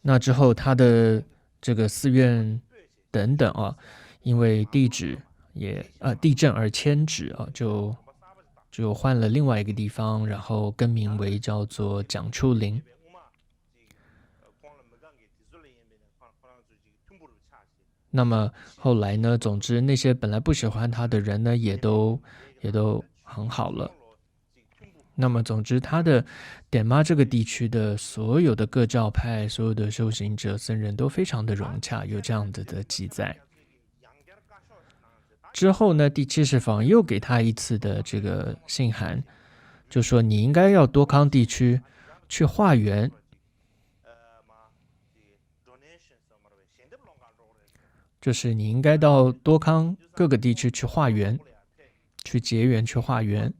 那之后他的这个寺院等等啊，因为地震而迁址啊，就换了另外一个地方，然后更名为叫做蒋丘陵。那么后来呢，总之那些本来不喜欢他的人呢，也都很好了。那么总之他的典妈这个地区的所有的各教派，所有的修行者僧人都非常的融洽，有这样子的记载。之后呢，第70房又给他一次的这个信函，就说你应该要多康地区去化缘，就是你应该到多康各个地区去化缘，去结缘，去化缘。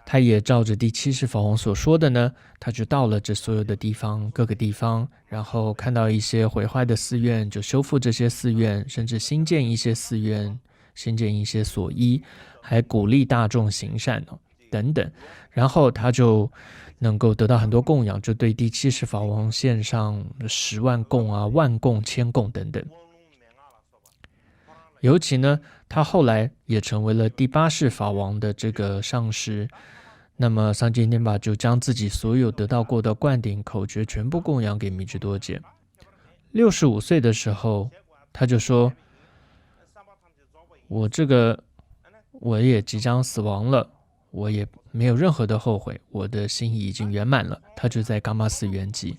他也照着第70法王所说的呢，他就到了这所有的地方，各个地方，然后看到一些毁坏的寺院，就修复这些寺院，甚至新建一些寺院，新建一些所依，还鼓励大众行善等等。然后他就能够得到很多供养，就对第70法王献上10万供啊、万供、千供等等。尤其呢，他后来也成为了第8世法王的这个上师。那么桑杰涅巴就将自己所有得到过的灌顶口诀全部供养给密支多杰。65岁的时候，他就说：“我也即将死亡了，我也没有任何的后悔，我的心意已经圆满了。”他就在噶玛寺圆寂。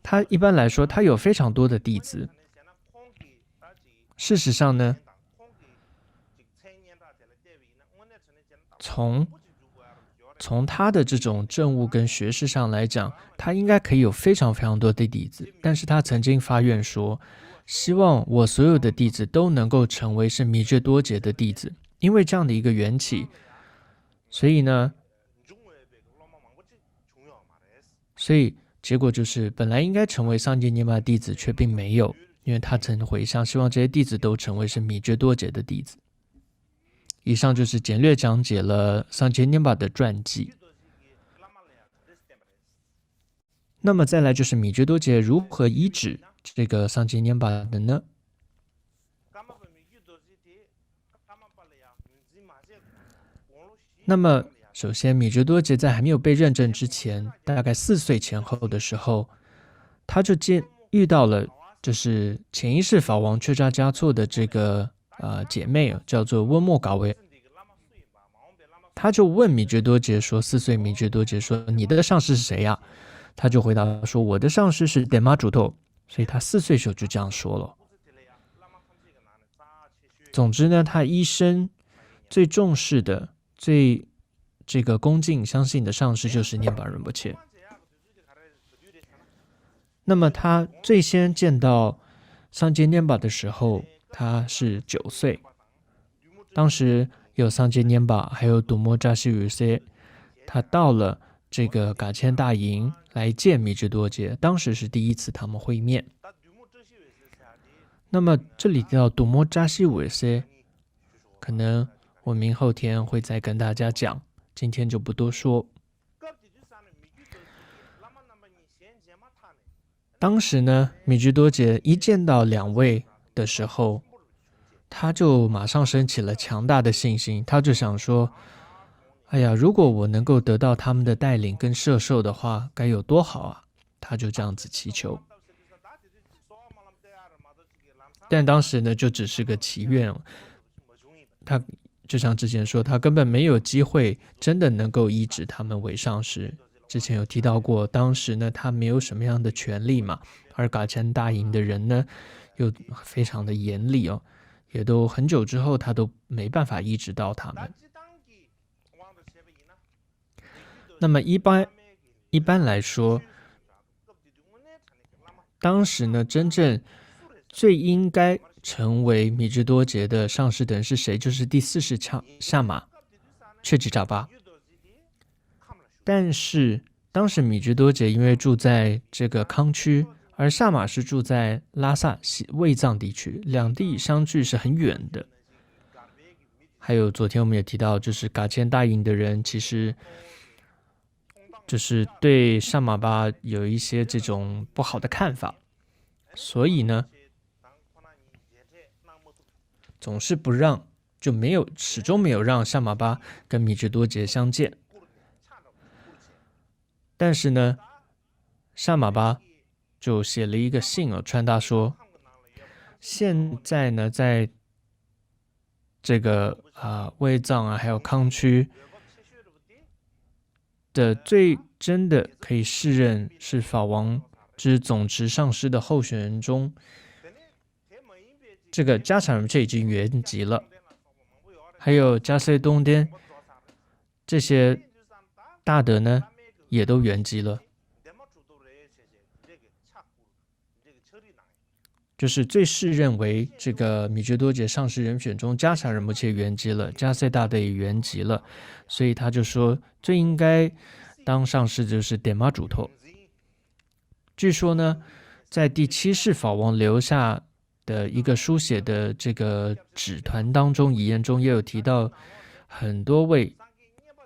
他一般来说，他有非常多的弟子。事实上呢，从他的这种政务跟学识上来讲，他应该可以有非常非常多的弟子。但是他曾经发愿说，希望我所有的弟子都能够成为是弥觉多杰的弟子，因为这样的一个缘起，所以结果就是本来应该成为桑杰涅巴的弟子，却并没有，因为他曾回向，希望这些弟子都成为是弥觉多杰的弟子。以上就是简略讲解了桑杰涅巴的传记。那么再来就是弥觉多杰如何医治这个桑杰涅巴的呢？那么首先，米值多杰在还没有被认证之前，大概4岁前后的时候，他就遇到了就是前一世法王却扎嘉措的这个姐妹叫做温莫嘎维。他就问米值多杰说，4岁米值多杰说：“你的上师是谁呀？”他就回答说：“我的上师是典玛主头。”所以他4岁时候就这样说了。总之呢，他一生最重视的、最这个恭敬相信的上师就是涅槃仁波切。那么他最先见到桑杰涅巴的时候，他是9岁。当时有桑杰涅巴，还有杜摩扎西鲁塞，他到了这个噶千大营来见米值多杰，当时是第一次他们会面。那么这里提到杜摩扎西鲁塞，可能我明后天会再跟大家讲，今天就不多说。当时呢，米值多杰一见到2位的时候，他就马上升起了强大的信心，他就想说，哎呀，如果我能够得到他们的带领跟摄受的话，该有多好啊！他就这样子祈求。但当时呢，就只是个祈愿，他就像之前说，他根本没有机会真的能够医治他们为上师。之前有提到过，当时呢，他没有什么样的权利嘛，而噶千大营的人呢，又非常的严厉哦，也都很久之后，他都没办法医治到他们。那么一般来说，当时呢，真正最应该成为米值多杰的上师的人是谁？就是第4世萨玛却吉扎巴。但是当时米值多杰因为住在这个康区，而萨玛是住在拉萨卫藏地区，两地相距是很远的。还有昨天我们也提到，就是噶千大营的人其实就是对萨玛巴有一些这种不好的看法，所以呢，总是不让，就始终没有让萨玛巴跟米值多杰相见。但是呢，萨玛巴就写了一个信传达说，现在呢，在这个卫藏还有康区的最真的可以适任是法王之总持上师的候选人中，这个加产仁波切已经圆寂了，还有加塞东颠这些大德呢也都圆寂了。就是最适任为这个米值多杰上师人选中，加产仁波切圆寂了，加塞大德也圆寂了，所以他就说最应该当上师就是典玛主头。据说呢，在第7世法王留下的一个书写的这个纸团当中，遗言中也有提到很多位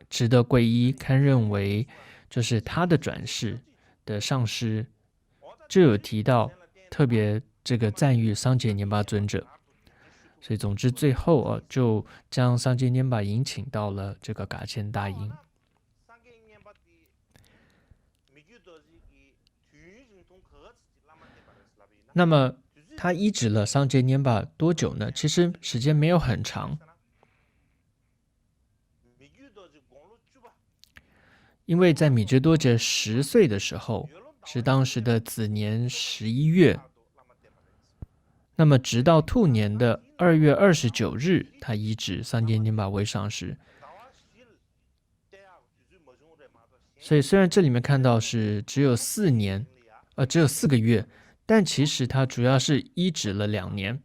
值得皈依，堪认为就是他的转世的上师，就有提到特别这个赞誉桑杰涅巴尊者。所以总之最后就将桑杰涅巴迎请到了这个噶千大营。那么他医治了桑杰涅巴多久呢？其实时间没有很长，因为在米值多杰10岁的时候，是当时的子年11月，那么直到兔年的2月29日，他医治桑杰涅巴为上师。所以虽然这里面看到是只有4个月，但其实他主要是医治了2年。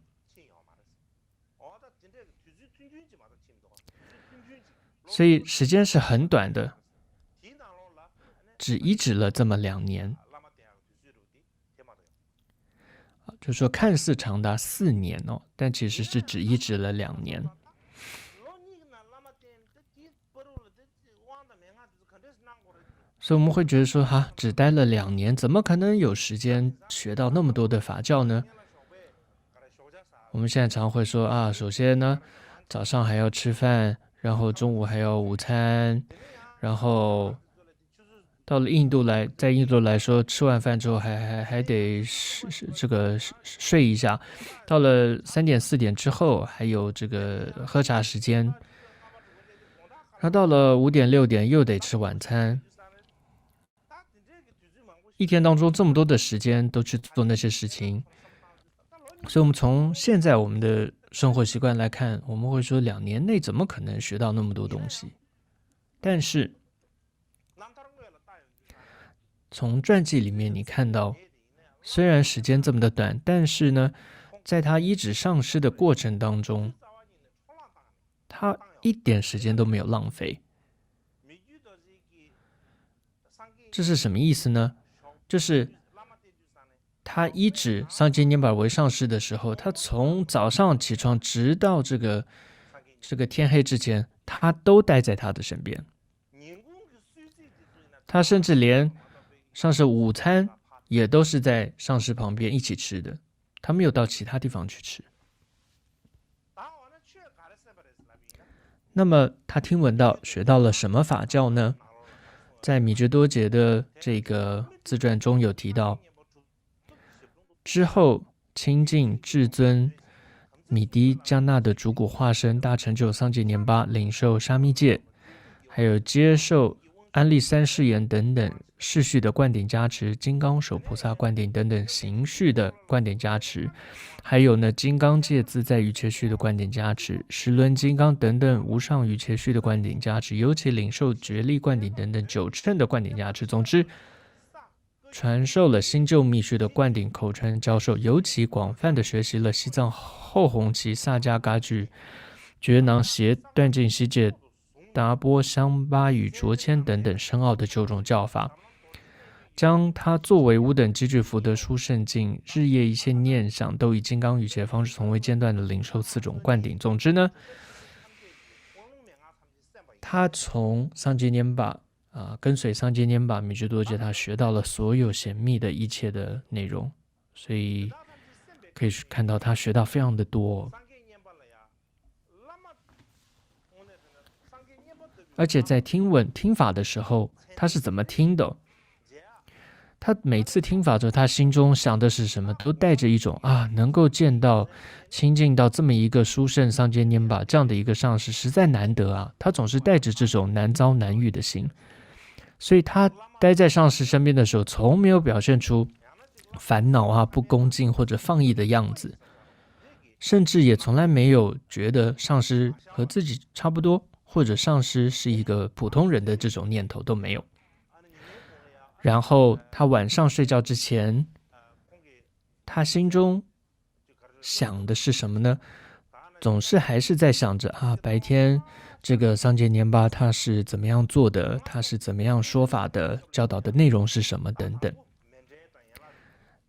所以时间是很短的，只医治了这么2年。就说看似长达4年但其实是只医治了2年。所以我们会觉得说，只待了2年，怎么可能有时间学到那么多的法教呢？我们现在常会说首先呢，早上还要吃饭，然后中午还要午餐，然后到了印度来，在印度来说，吃完饭之后还得睡一下，到了3点4点之后，还有这个喝茶时间，然后到了5点6点又得吃晚餐。一天当中这么多的时间都去做那些事情，所以我们从现在我们的生活习惯来看，我们会说2年内怎么可能学到那么多东西？但是从传记里面你看到，虽然时间这么的短，但是呢，在他一直上师的过程当中，他一点时间都没有浪费。这是什么意思呢？就是他依止桑杰涅巴为上师的时候，他从早上起床直到这个天黑之前，他都待在他的身边。他甚至连上师午餐也都是在上师旁边一起吃的，他没有到其他地方去吃。那么他听闻到学到了什么法教呢？在米芝多杰的这个自传中有提到，之后亲近至尊米迪迦纳的主骨化身大成就桑杰年巴，领受沙弥戒，还有接受安利三世言等等世序的灌顶加持，金刚手菩萨灌顶等等形序的灌顶加持，还有呢金刚界自在瑜伽序的灌顶加持，十轮金刚等等无上瑜伽序的灌顶加持，尤其领受觉力灌顶等等9乘的灌顶加持。总之，传授了新旧密序的灌顶口传教授，尤其广泛的学习了西藏后弘期萨迦嘎具、觉囊协断尽西界、达波香巴与卓谦等等深奥的9种教法，将它作为5等积聚福德殊胜境，日夜一切念想都以金刚语切方式从未间断的领受4种灌顶。总之呢，他从桑杰涅巴跟随桑杰涅巴米芝多杰，他学到了所有显密的一切的内容，所以可以看到他学到非常的多。而且在听法的时候，他是怎么听的？他每次听法之后，他心中想的是什么？都带着一种能够见到、亲近到这么一个殊胜桑杰涅巴这样的一个上师，实在难得啊！他总是带着这种难遭难遇的心，所以他待在上师身边的时候，从没有表现出烦恼不恭敬或者放逸的样子，甚至也从来没有觉得上师和自己差不多，或者上师是一个普通人的这种念头都没有。然后他晚上睡觉之前，他心中想的是什么呢？总是还是在想着白天这个桑杰涅巴他是怎么样做的，他是怎么样说法的，教导的内容是什么等等。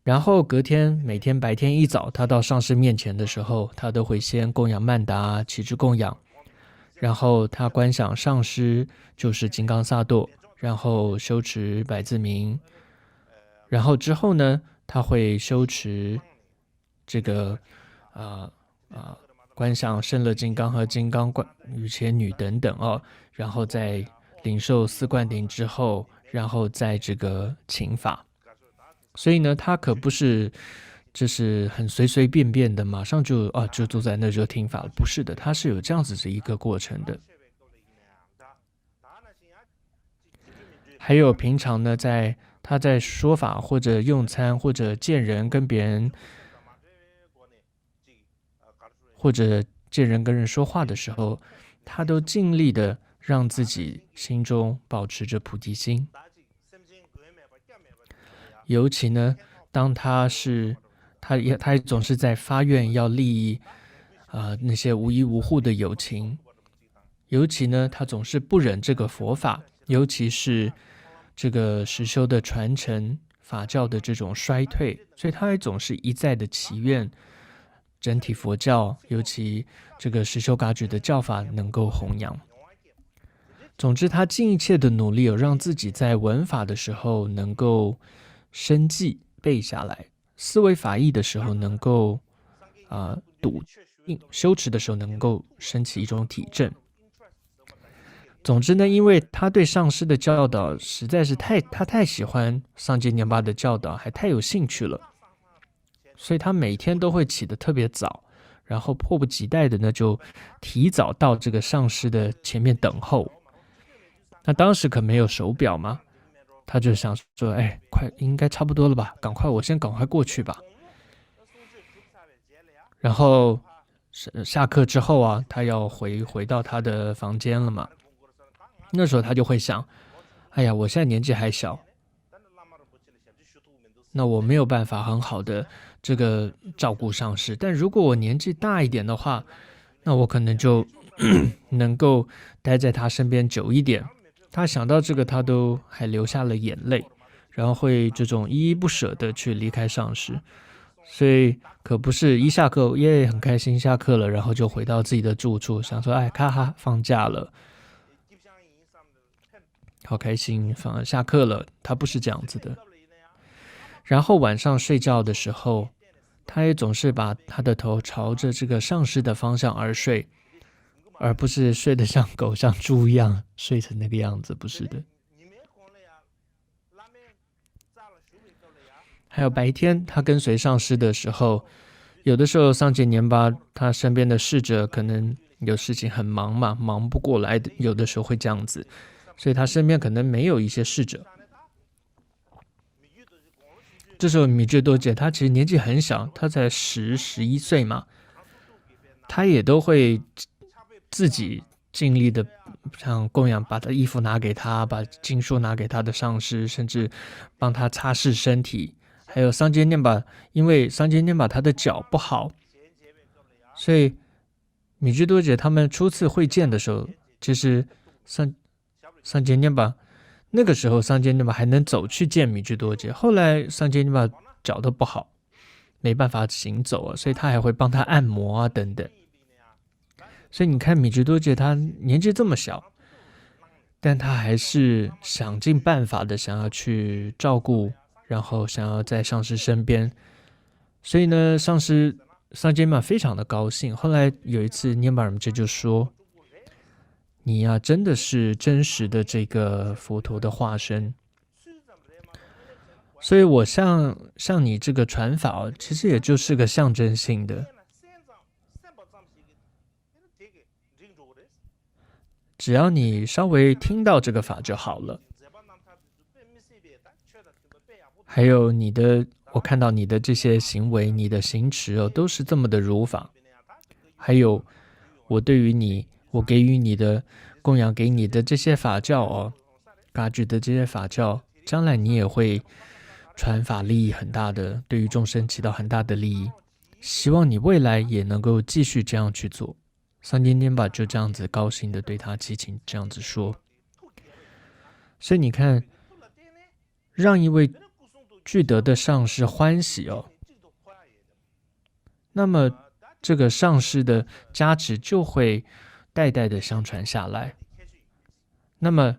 然后隔天每天白天一早，他到上师面前的时候，他都会先供养曼达，起至供养，然后他观想上师就是金刚萨埵，然后修持百字明，然后之后呢，他会修持这个观想胜乐金刚和金刚瑜伽女等等然后在领受4灌顶之后，然后在这个请法。所以呢，他可不是就是很随随便便的，马上就坐在那就听法了，不是的，他是有这样子的一个过程的。还有平常呢，他在说法或者用餐或者见人跟别人，或者见人跟人说话的时候，他都尽力的让自己心中保持着菩提心。尤其呢，当他也总是在发愿要利益那些无依无护的有情，尤其呢，他总是不忍这个佛法，尤其是这个实修的传承法教的这种衰退，所以他也总是一再的祈愿整体佛教，尤其这个实修嘎举的教法能够弘扬。总之，他尽一切的努力，让自己在闻法的时候能够深记背下来，思维法义的时候能够笃定，修持的时候能够升起一种体证。总之呢，因为他对上师的教导实在是他太喜欢上界涅巴的教导，还太有兴趣了，所以他每天都会起得特别早，然后迫不及待的呢就提早到这个上师的前面等候。那当时可没有手表嘛，他就想说，哎，快应该差不多了吧，我先赶快过去吧。然后下课之后啊，他要回到他的房间了嘛。那时候他就会想，哎呀，我现在年纪还小，那我没有办法很好的这个照顾上师。但如果我年纪大一点的话，那我可能就能够待在他身边久一点。他想到这个，他都还流下了眼泪，然后会这种依依不舍的去离开上师。所以可不是一下课耶很开心，下课了，然后就回到自己的住处，想说，哎，咔哈，放假了。好开心，下课了，他不是这样子的。然后晚上睡觉的时候，他也总是把他的头朝着这个上师的方向而睡，而不是睡得像狗像猪一样睡成那个样子，不是的。还有白天他跟随上师的时候，有的时候上界年巴他身边的侍者可能有事情很忙嘛，忙不过来，有的时候会这样子。所以他身边可能没有一些侍者。这时候米智多姐她其实年纪很小，她才11岁嘛，她也都会自己尽力的像供养，把她衣服拿给她，把经书拿给她的上师，甚至帮她擦拭身体。还有桑杰念巴，因为桑杰念巴他的脚不好，所以米智多姐他们初次会见的时候，其实桑杰涅巴那个时候，桑杰涅巴还能走去见米智多姐。后来桑杰涅巴脚都不好，没办法行走啊，所以他还会帮他按摩啊等等。所以你看米智多姐她年纪这么小，但她还是想尽办法的想要去照顾，然后想要在上师身边。所以呢，桑杰涅巴非常的高兴。后来有一次，涅巴尔姆这就说，你呀，真的是真实的这个佛陀的化身，所以我向你这个传法，其实也就是个象征性的，只要你稍微听到这个法就好了。还有我看到你的这些行为，你的行持哦，都是这么的如法。还有我给予你的供养给你的这些法教哦，嘎举的这些法教，将来你也会传法利益很大的，对于众生起到很大的利益。希望你未来也能够继续这样去做。桑杰涅巴就这样子高兴的对他祈请，这样子说。所以你看，让一位具德的上师欢喜哦，那么这个上师的加持就会代代的相传下来。那么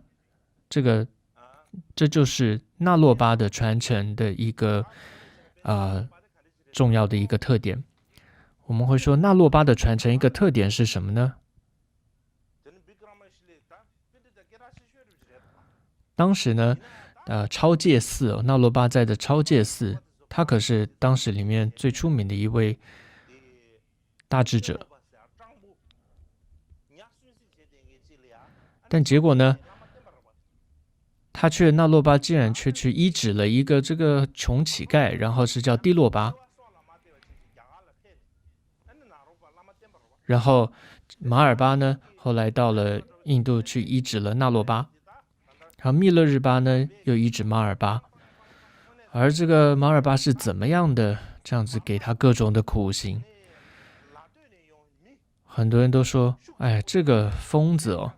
这就是那洛巴的传承的一个重要的一个特点。我们会说那洛巴的传承一个特点是什么呢？当时呢超戒寺那洛巴在的超戒寺，他可是当时里面最出名的一位大智者。但结果呢，那洛巴竟然却去医治了一个这个穷乞丐，然后是叫帝洛巴。然后马尔巴呢，后来到了印度去医治了那洛巴，然后密勒日巴呢又医治马尔巴。而这个马尔巴是怎么样的这样子给他各种的苦刑？很多人都说，哎，这个疯子哦，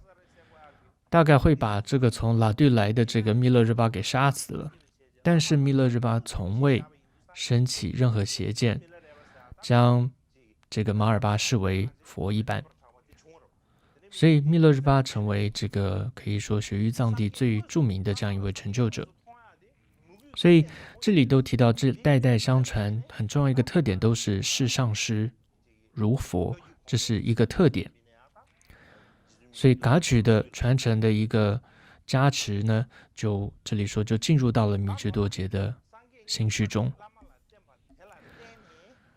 大概会把这个从拉队来的这个密勒日巴给杀死了。但是密勒日巴从未升起任何邪见，将这个马尔巴视为佛一般，所以密勒日巴成为这个可以说雪域藏地最著名的这样一位成就者。所以这里都提到，这代代相传很重要一个特点，都是视上师如佛，这是一个特点。所以噶举的传承的一个加持呢，就这里说就进入到了米支多杰的心绪中。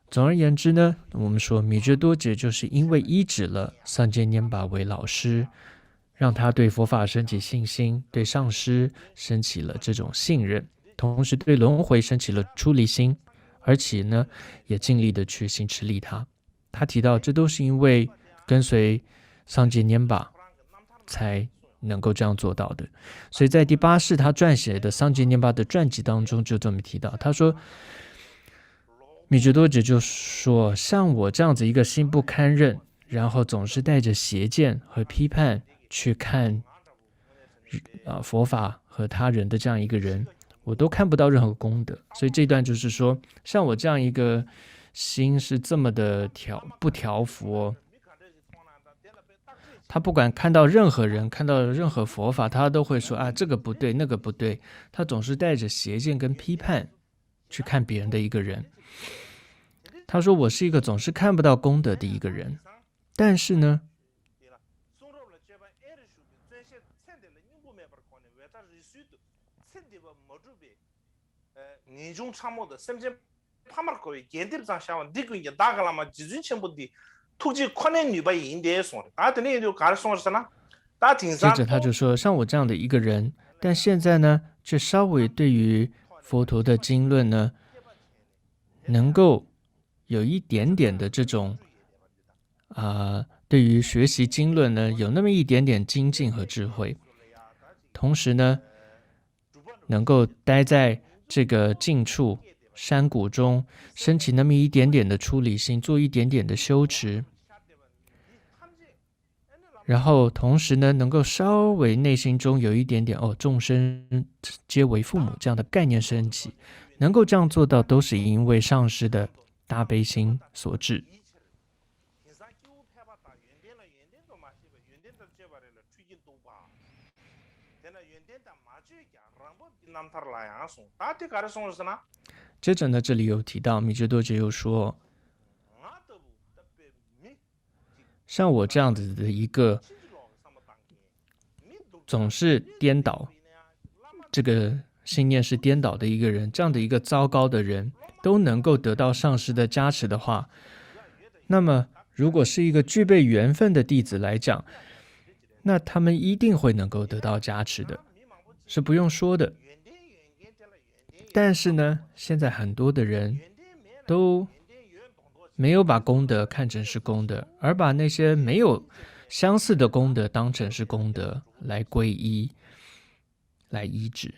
总而言之呢，我们说米支多杰就是因为依止了桑杰拈巴为老师，让他对佛法升起信心，对上师升起了这种信任，同时对轮回升起了出离心，而且呢，也尽力的去行持利他。他提到，这都是因为跟随桑杰拈巴才能够这样做到的。所以在第8世他撰写的桑杰拈巴的传记当中就这么提到，他说米支多杰就说，像我这样子一个心不堪任，然后总是带着邪见和批判去看佛法和他人的这样一个人，我都看不到任何功德。所以这段就是说，像我这样一个心是这么的不调伏哦，他不管看到任何人，看到任何佛法，他都会说啊，这个不对，那个不对。他总是带着邪见跟批判去看别人的一个人。他说我是一个总是看不到功德的一个人，但是呢，接着他就说，像我这样的一个人，但现在呢，却稍微对于佛陀的经论呢，能够有一点点的这种对于学习经论呢，有那么一点点精进和智慧，同时呢，能够待在这个静处山谷中，升起那么一点点的出离心，做一点点的修持，然后同时呢，能够稍微内心中有一点点众生皆为父母这样的概念升起，能够这样做到，都是因为上师的大悲心所致。接着呢，这里有提到米支多杰又说，像我这样子的一个总是颠倒，这个信念是颠倒的一个人，这样的一个糟糕的人，都能够得到上师的加持的话，那么如果是一个具备缘分的弟子来讲，那他们一定会能够得到加持的，是不用说的。但是呢，现在很多的人都没有把功德看成是功德，而把那些没有相似的功德当成是功德来皈依，来依止。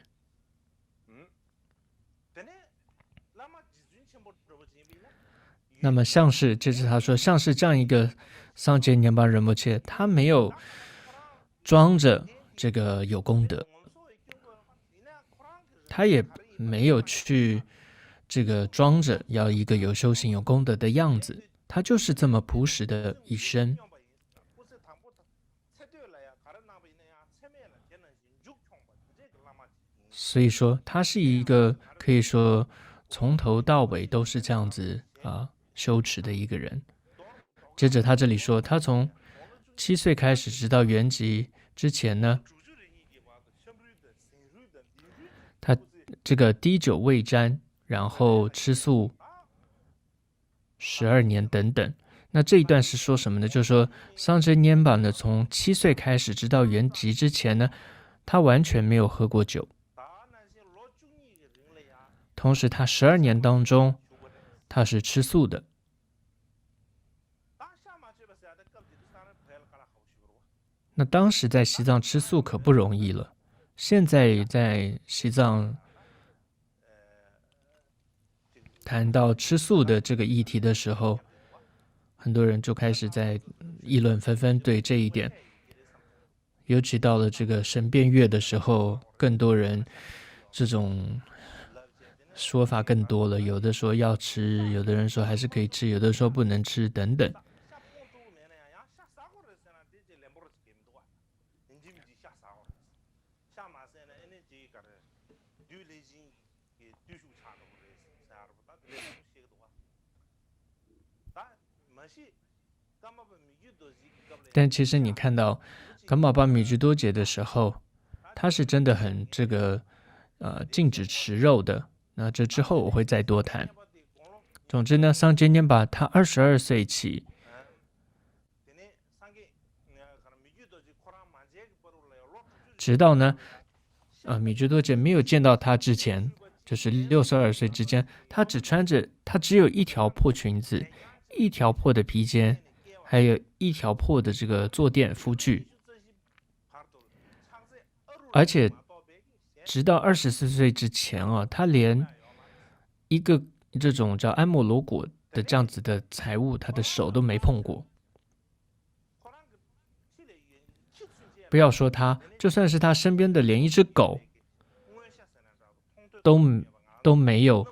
那么像是，这是他说，像是这样一个桑杰拈巴仁波切，他没有装着这个有功德，他也没有去这个装着要一个有修行有功德的样子，他就是这么朴实的一生。所以说，他是一个可以说从头到尾都是这样子修持的一个人。接着他这里说，他从7岁开始，直到圆寂之前呢，他这个滴酒未沾，然后吃素12年等等。那这一段是说什么呢？就是说桑杰拈巴呢，从7岁开始，直到圆寂之前呢，他完全没有喝过酒。同时，他12年当中，他是吃素的。那当时在西藏吃素可不容易了，现在在西藏谈到吃素的这个议题的时候，很多人就开始在议论纷纷对这一点。尤其到了这个神变月的时候，更多人这种说法更多了，有的说要吃，有的人说还是可以吃，有的说不能吃等等。但其实你看到噶玛巴米居多节的时候，他是真的很禁止吃肉的。那这之后我会再多谈。总之呢，桑杰念巴他22岁起，直到呢，米居多杰没有见到他之前，就是62岁之间，他只有一条破裙子，一条破的披肩，还有一条破的这个坐垫夫具，而且直到24岁之前啊，他连一个这种叫安莫罗果的这样子的财物，他的手都没碰过。不要说他，就算是他身边的连一只狗都没有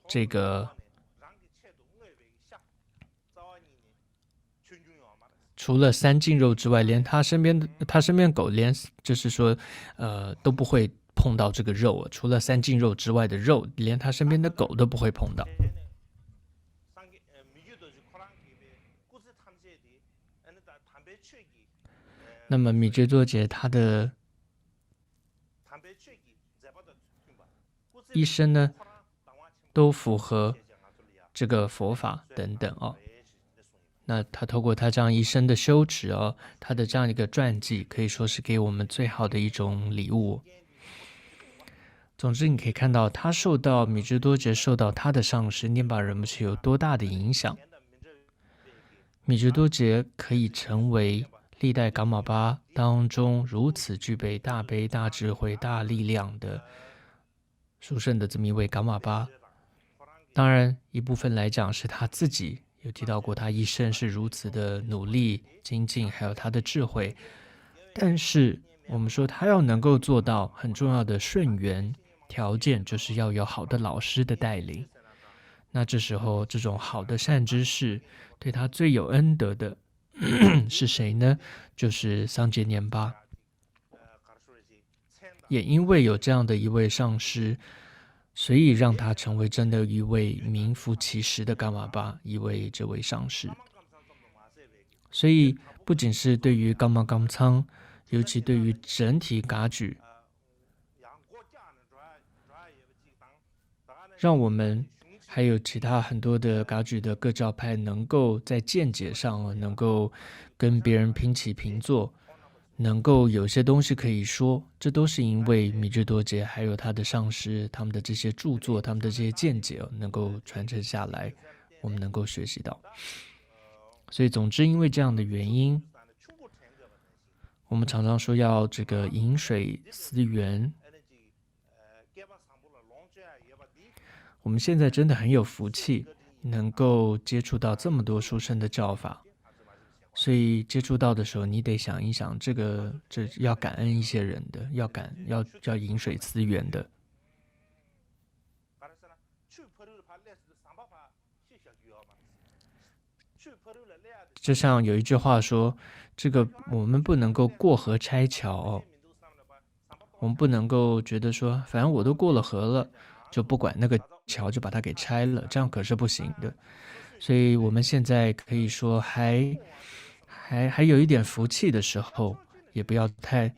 这个，除了三净肉之外，连他身边狗连就是说都不会碰到这个肉，除了三净肉之外的肉，连他身边的狗都不会碰到。那么米觉多杰他的一生呢，都符合这个佛法等等哦。那他透过他这样一生的修持哦，他的这样一个传记，可以说是给我们最好的一种礼物。总之，你可以看到米觉多杰受到他的上师念巴仁波切有多大的影响。米觉多杰可以成为历代噶玛巴当中如此具备大悲、大智慧、大力量的殊胜的这么一位噶玛巴。当然，一部分来讲是他自己有提到过，他一生是如此的努力精进，还有他的智慧。但是我们说他要能够做到很重要的顺缘条件，就是要有好的老师的带领。那这时候这种好的善知识对他最有恩德的是谁呢？就是桑杰念巴。也因为有这样的一位上师，所以让他成为真的一位名副其实的噶玛巴，一位这位上师。所以不仅是对于噶玛刚仓，尤其对于整体噶举，让我们还有其他很多的噶举的各教派能够在见解上能够跟别人平起平坐，能够有些东西可以说，这都是因为米觉多杰还有他的上师他们的这些著作，他们的这些见解能够传承下来，我们能够学习到。所以总之因为这样的原因，我们常常说要这个饮水思源。我们现在真的很有福气，能够接触到这么多殊胜的教法，所以接触到的时候，你得想一想，这要感恩一些人的，要饮水思源的。就像有一句话说，这个我们不能够过河拆桥哦，我们不能够觉得说，反正我都过了河了，就不管那个桥就把它给拆了，这样可是不行的。所以我们现在可以说还有一点福气的时候，也不要太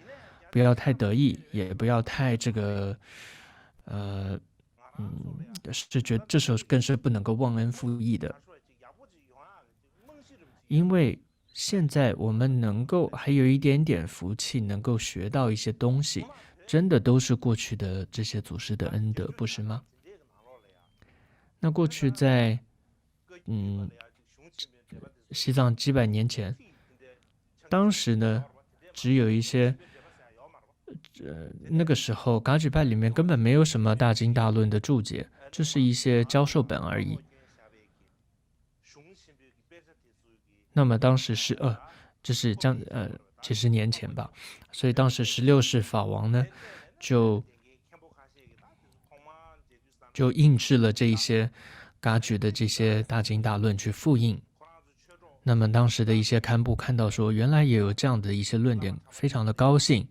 得意，也不要太这个是觉得这时候更是不能够忘恩负义的。因为现在我们能够还有一点点福气，能够学到一些东西，真的都是过去的这些祖师的恩德，不是吗？那过去在西藏几百年前，当时呢只有一些那个时候噶举派里面根本没有什么大经大论的注解，就是一些教授本而已。那么当时就是几十年前吧，所以当时16世法王呢就印制了这一些噶举的这些大经大论去复印。那么当时的一些堪布看到说，原来也有这样的一些论点，非常的高兴，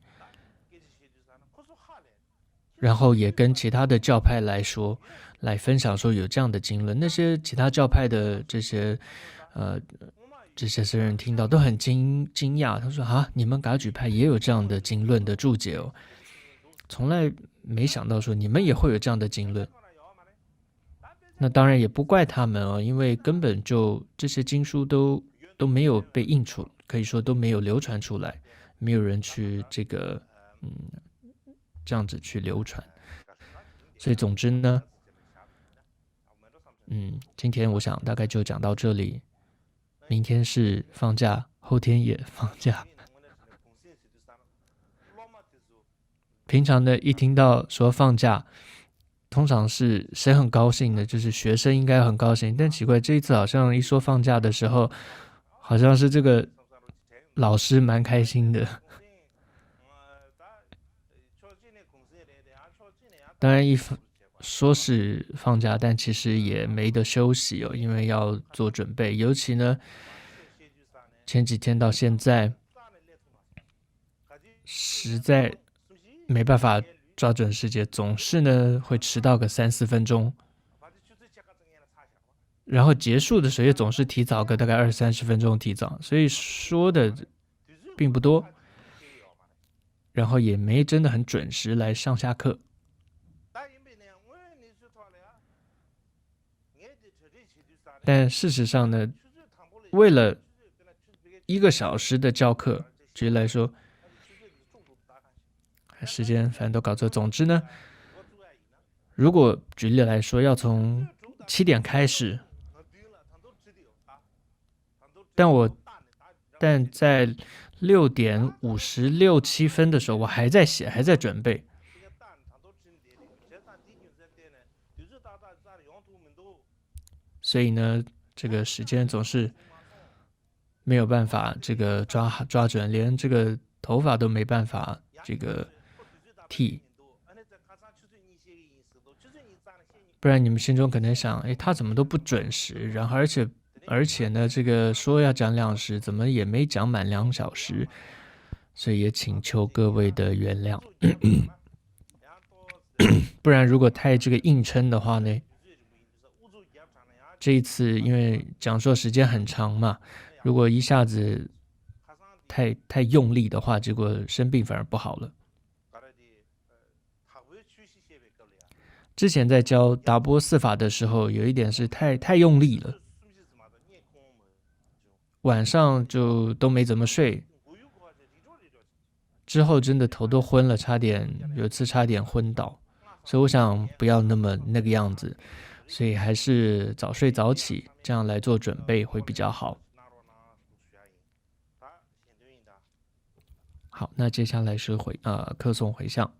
然后也跟其他的教派来说，来分享说有这样的经论。那些其他教派的这些僧人听到都很惊讶，他说啊，你们噶举派也有这样的经论的注解哦，从来没想到说你们也会有这样的经论。那当然也不怪他们哦，因为根本就这些经书都没有被印出，可以说都没有流传出来，没有人去这个这样子去流传。所以总之呢，今天我想大概就讲到这里。明天是放假，后天也放假。平常的一听到说放假，通常是谁很高兴的？就是学生应该很高兴，但奇怪，这一次好像一说放假的时候，好像是这个老师蛮开心的。当然说是放假，但其实也没得休息哦，因为要做准备。尤其呢，前几天到现在，实在没办法抓准时间，总是呢会迟到个3-4分钟，然后结束的时候也总是提早个大概20-30分钟提早，所以说的并不多，然后也没真的很准时来上下课。但事实上呢，为了1个小时的教课，举例来说，时间反正都搞错。总之呢，如果举例来说要从7点开始，但在6点56、7分的时候，我还在写，还在准备。所以呢，这个时间总是没有办法这个抓准，连这个头发都没办法这个剃。不然你们心中可能想，哎，他怎么都不准时，然后而且呢，这个说要讲2时，怎么也没讲满2小时，所以也请求各位的原谅。不然如果太这个硬撑的话呢，这一次因为讲授时间很长嘛，如果一下子太用力的话，结果生病反而不好了。之前在教达波4法的时候，有一点是太用力了，晚上就都没怎么睡，之后真的头都昏了，有一次差点昏倒。所以我想不要那个样子，所以还是早睡早起，这样来做准备会比较好。好，那接下来是课诵回向。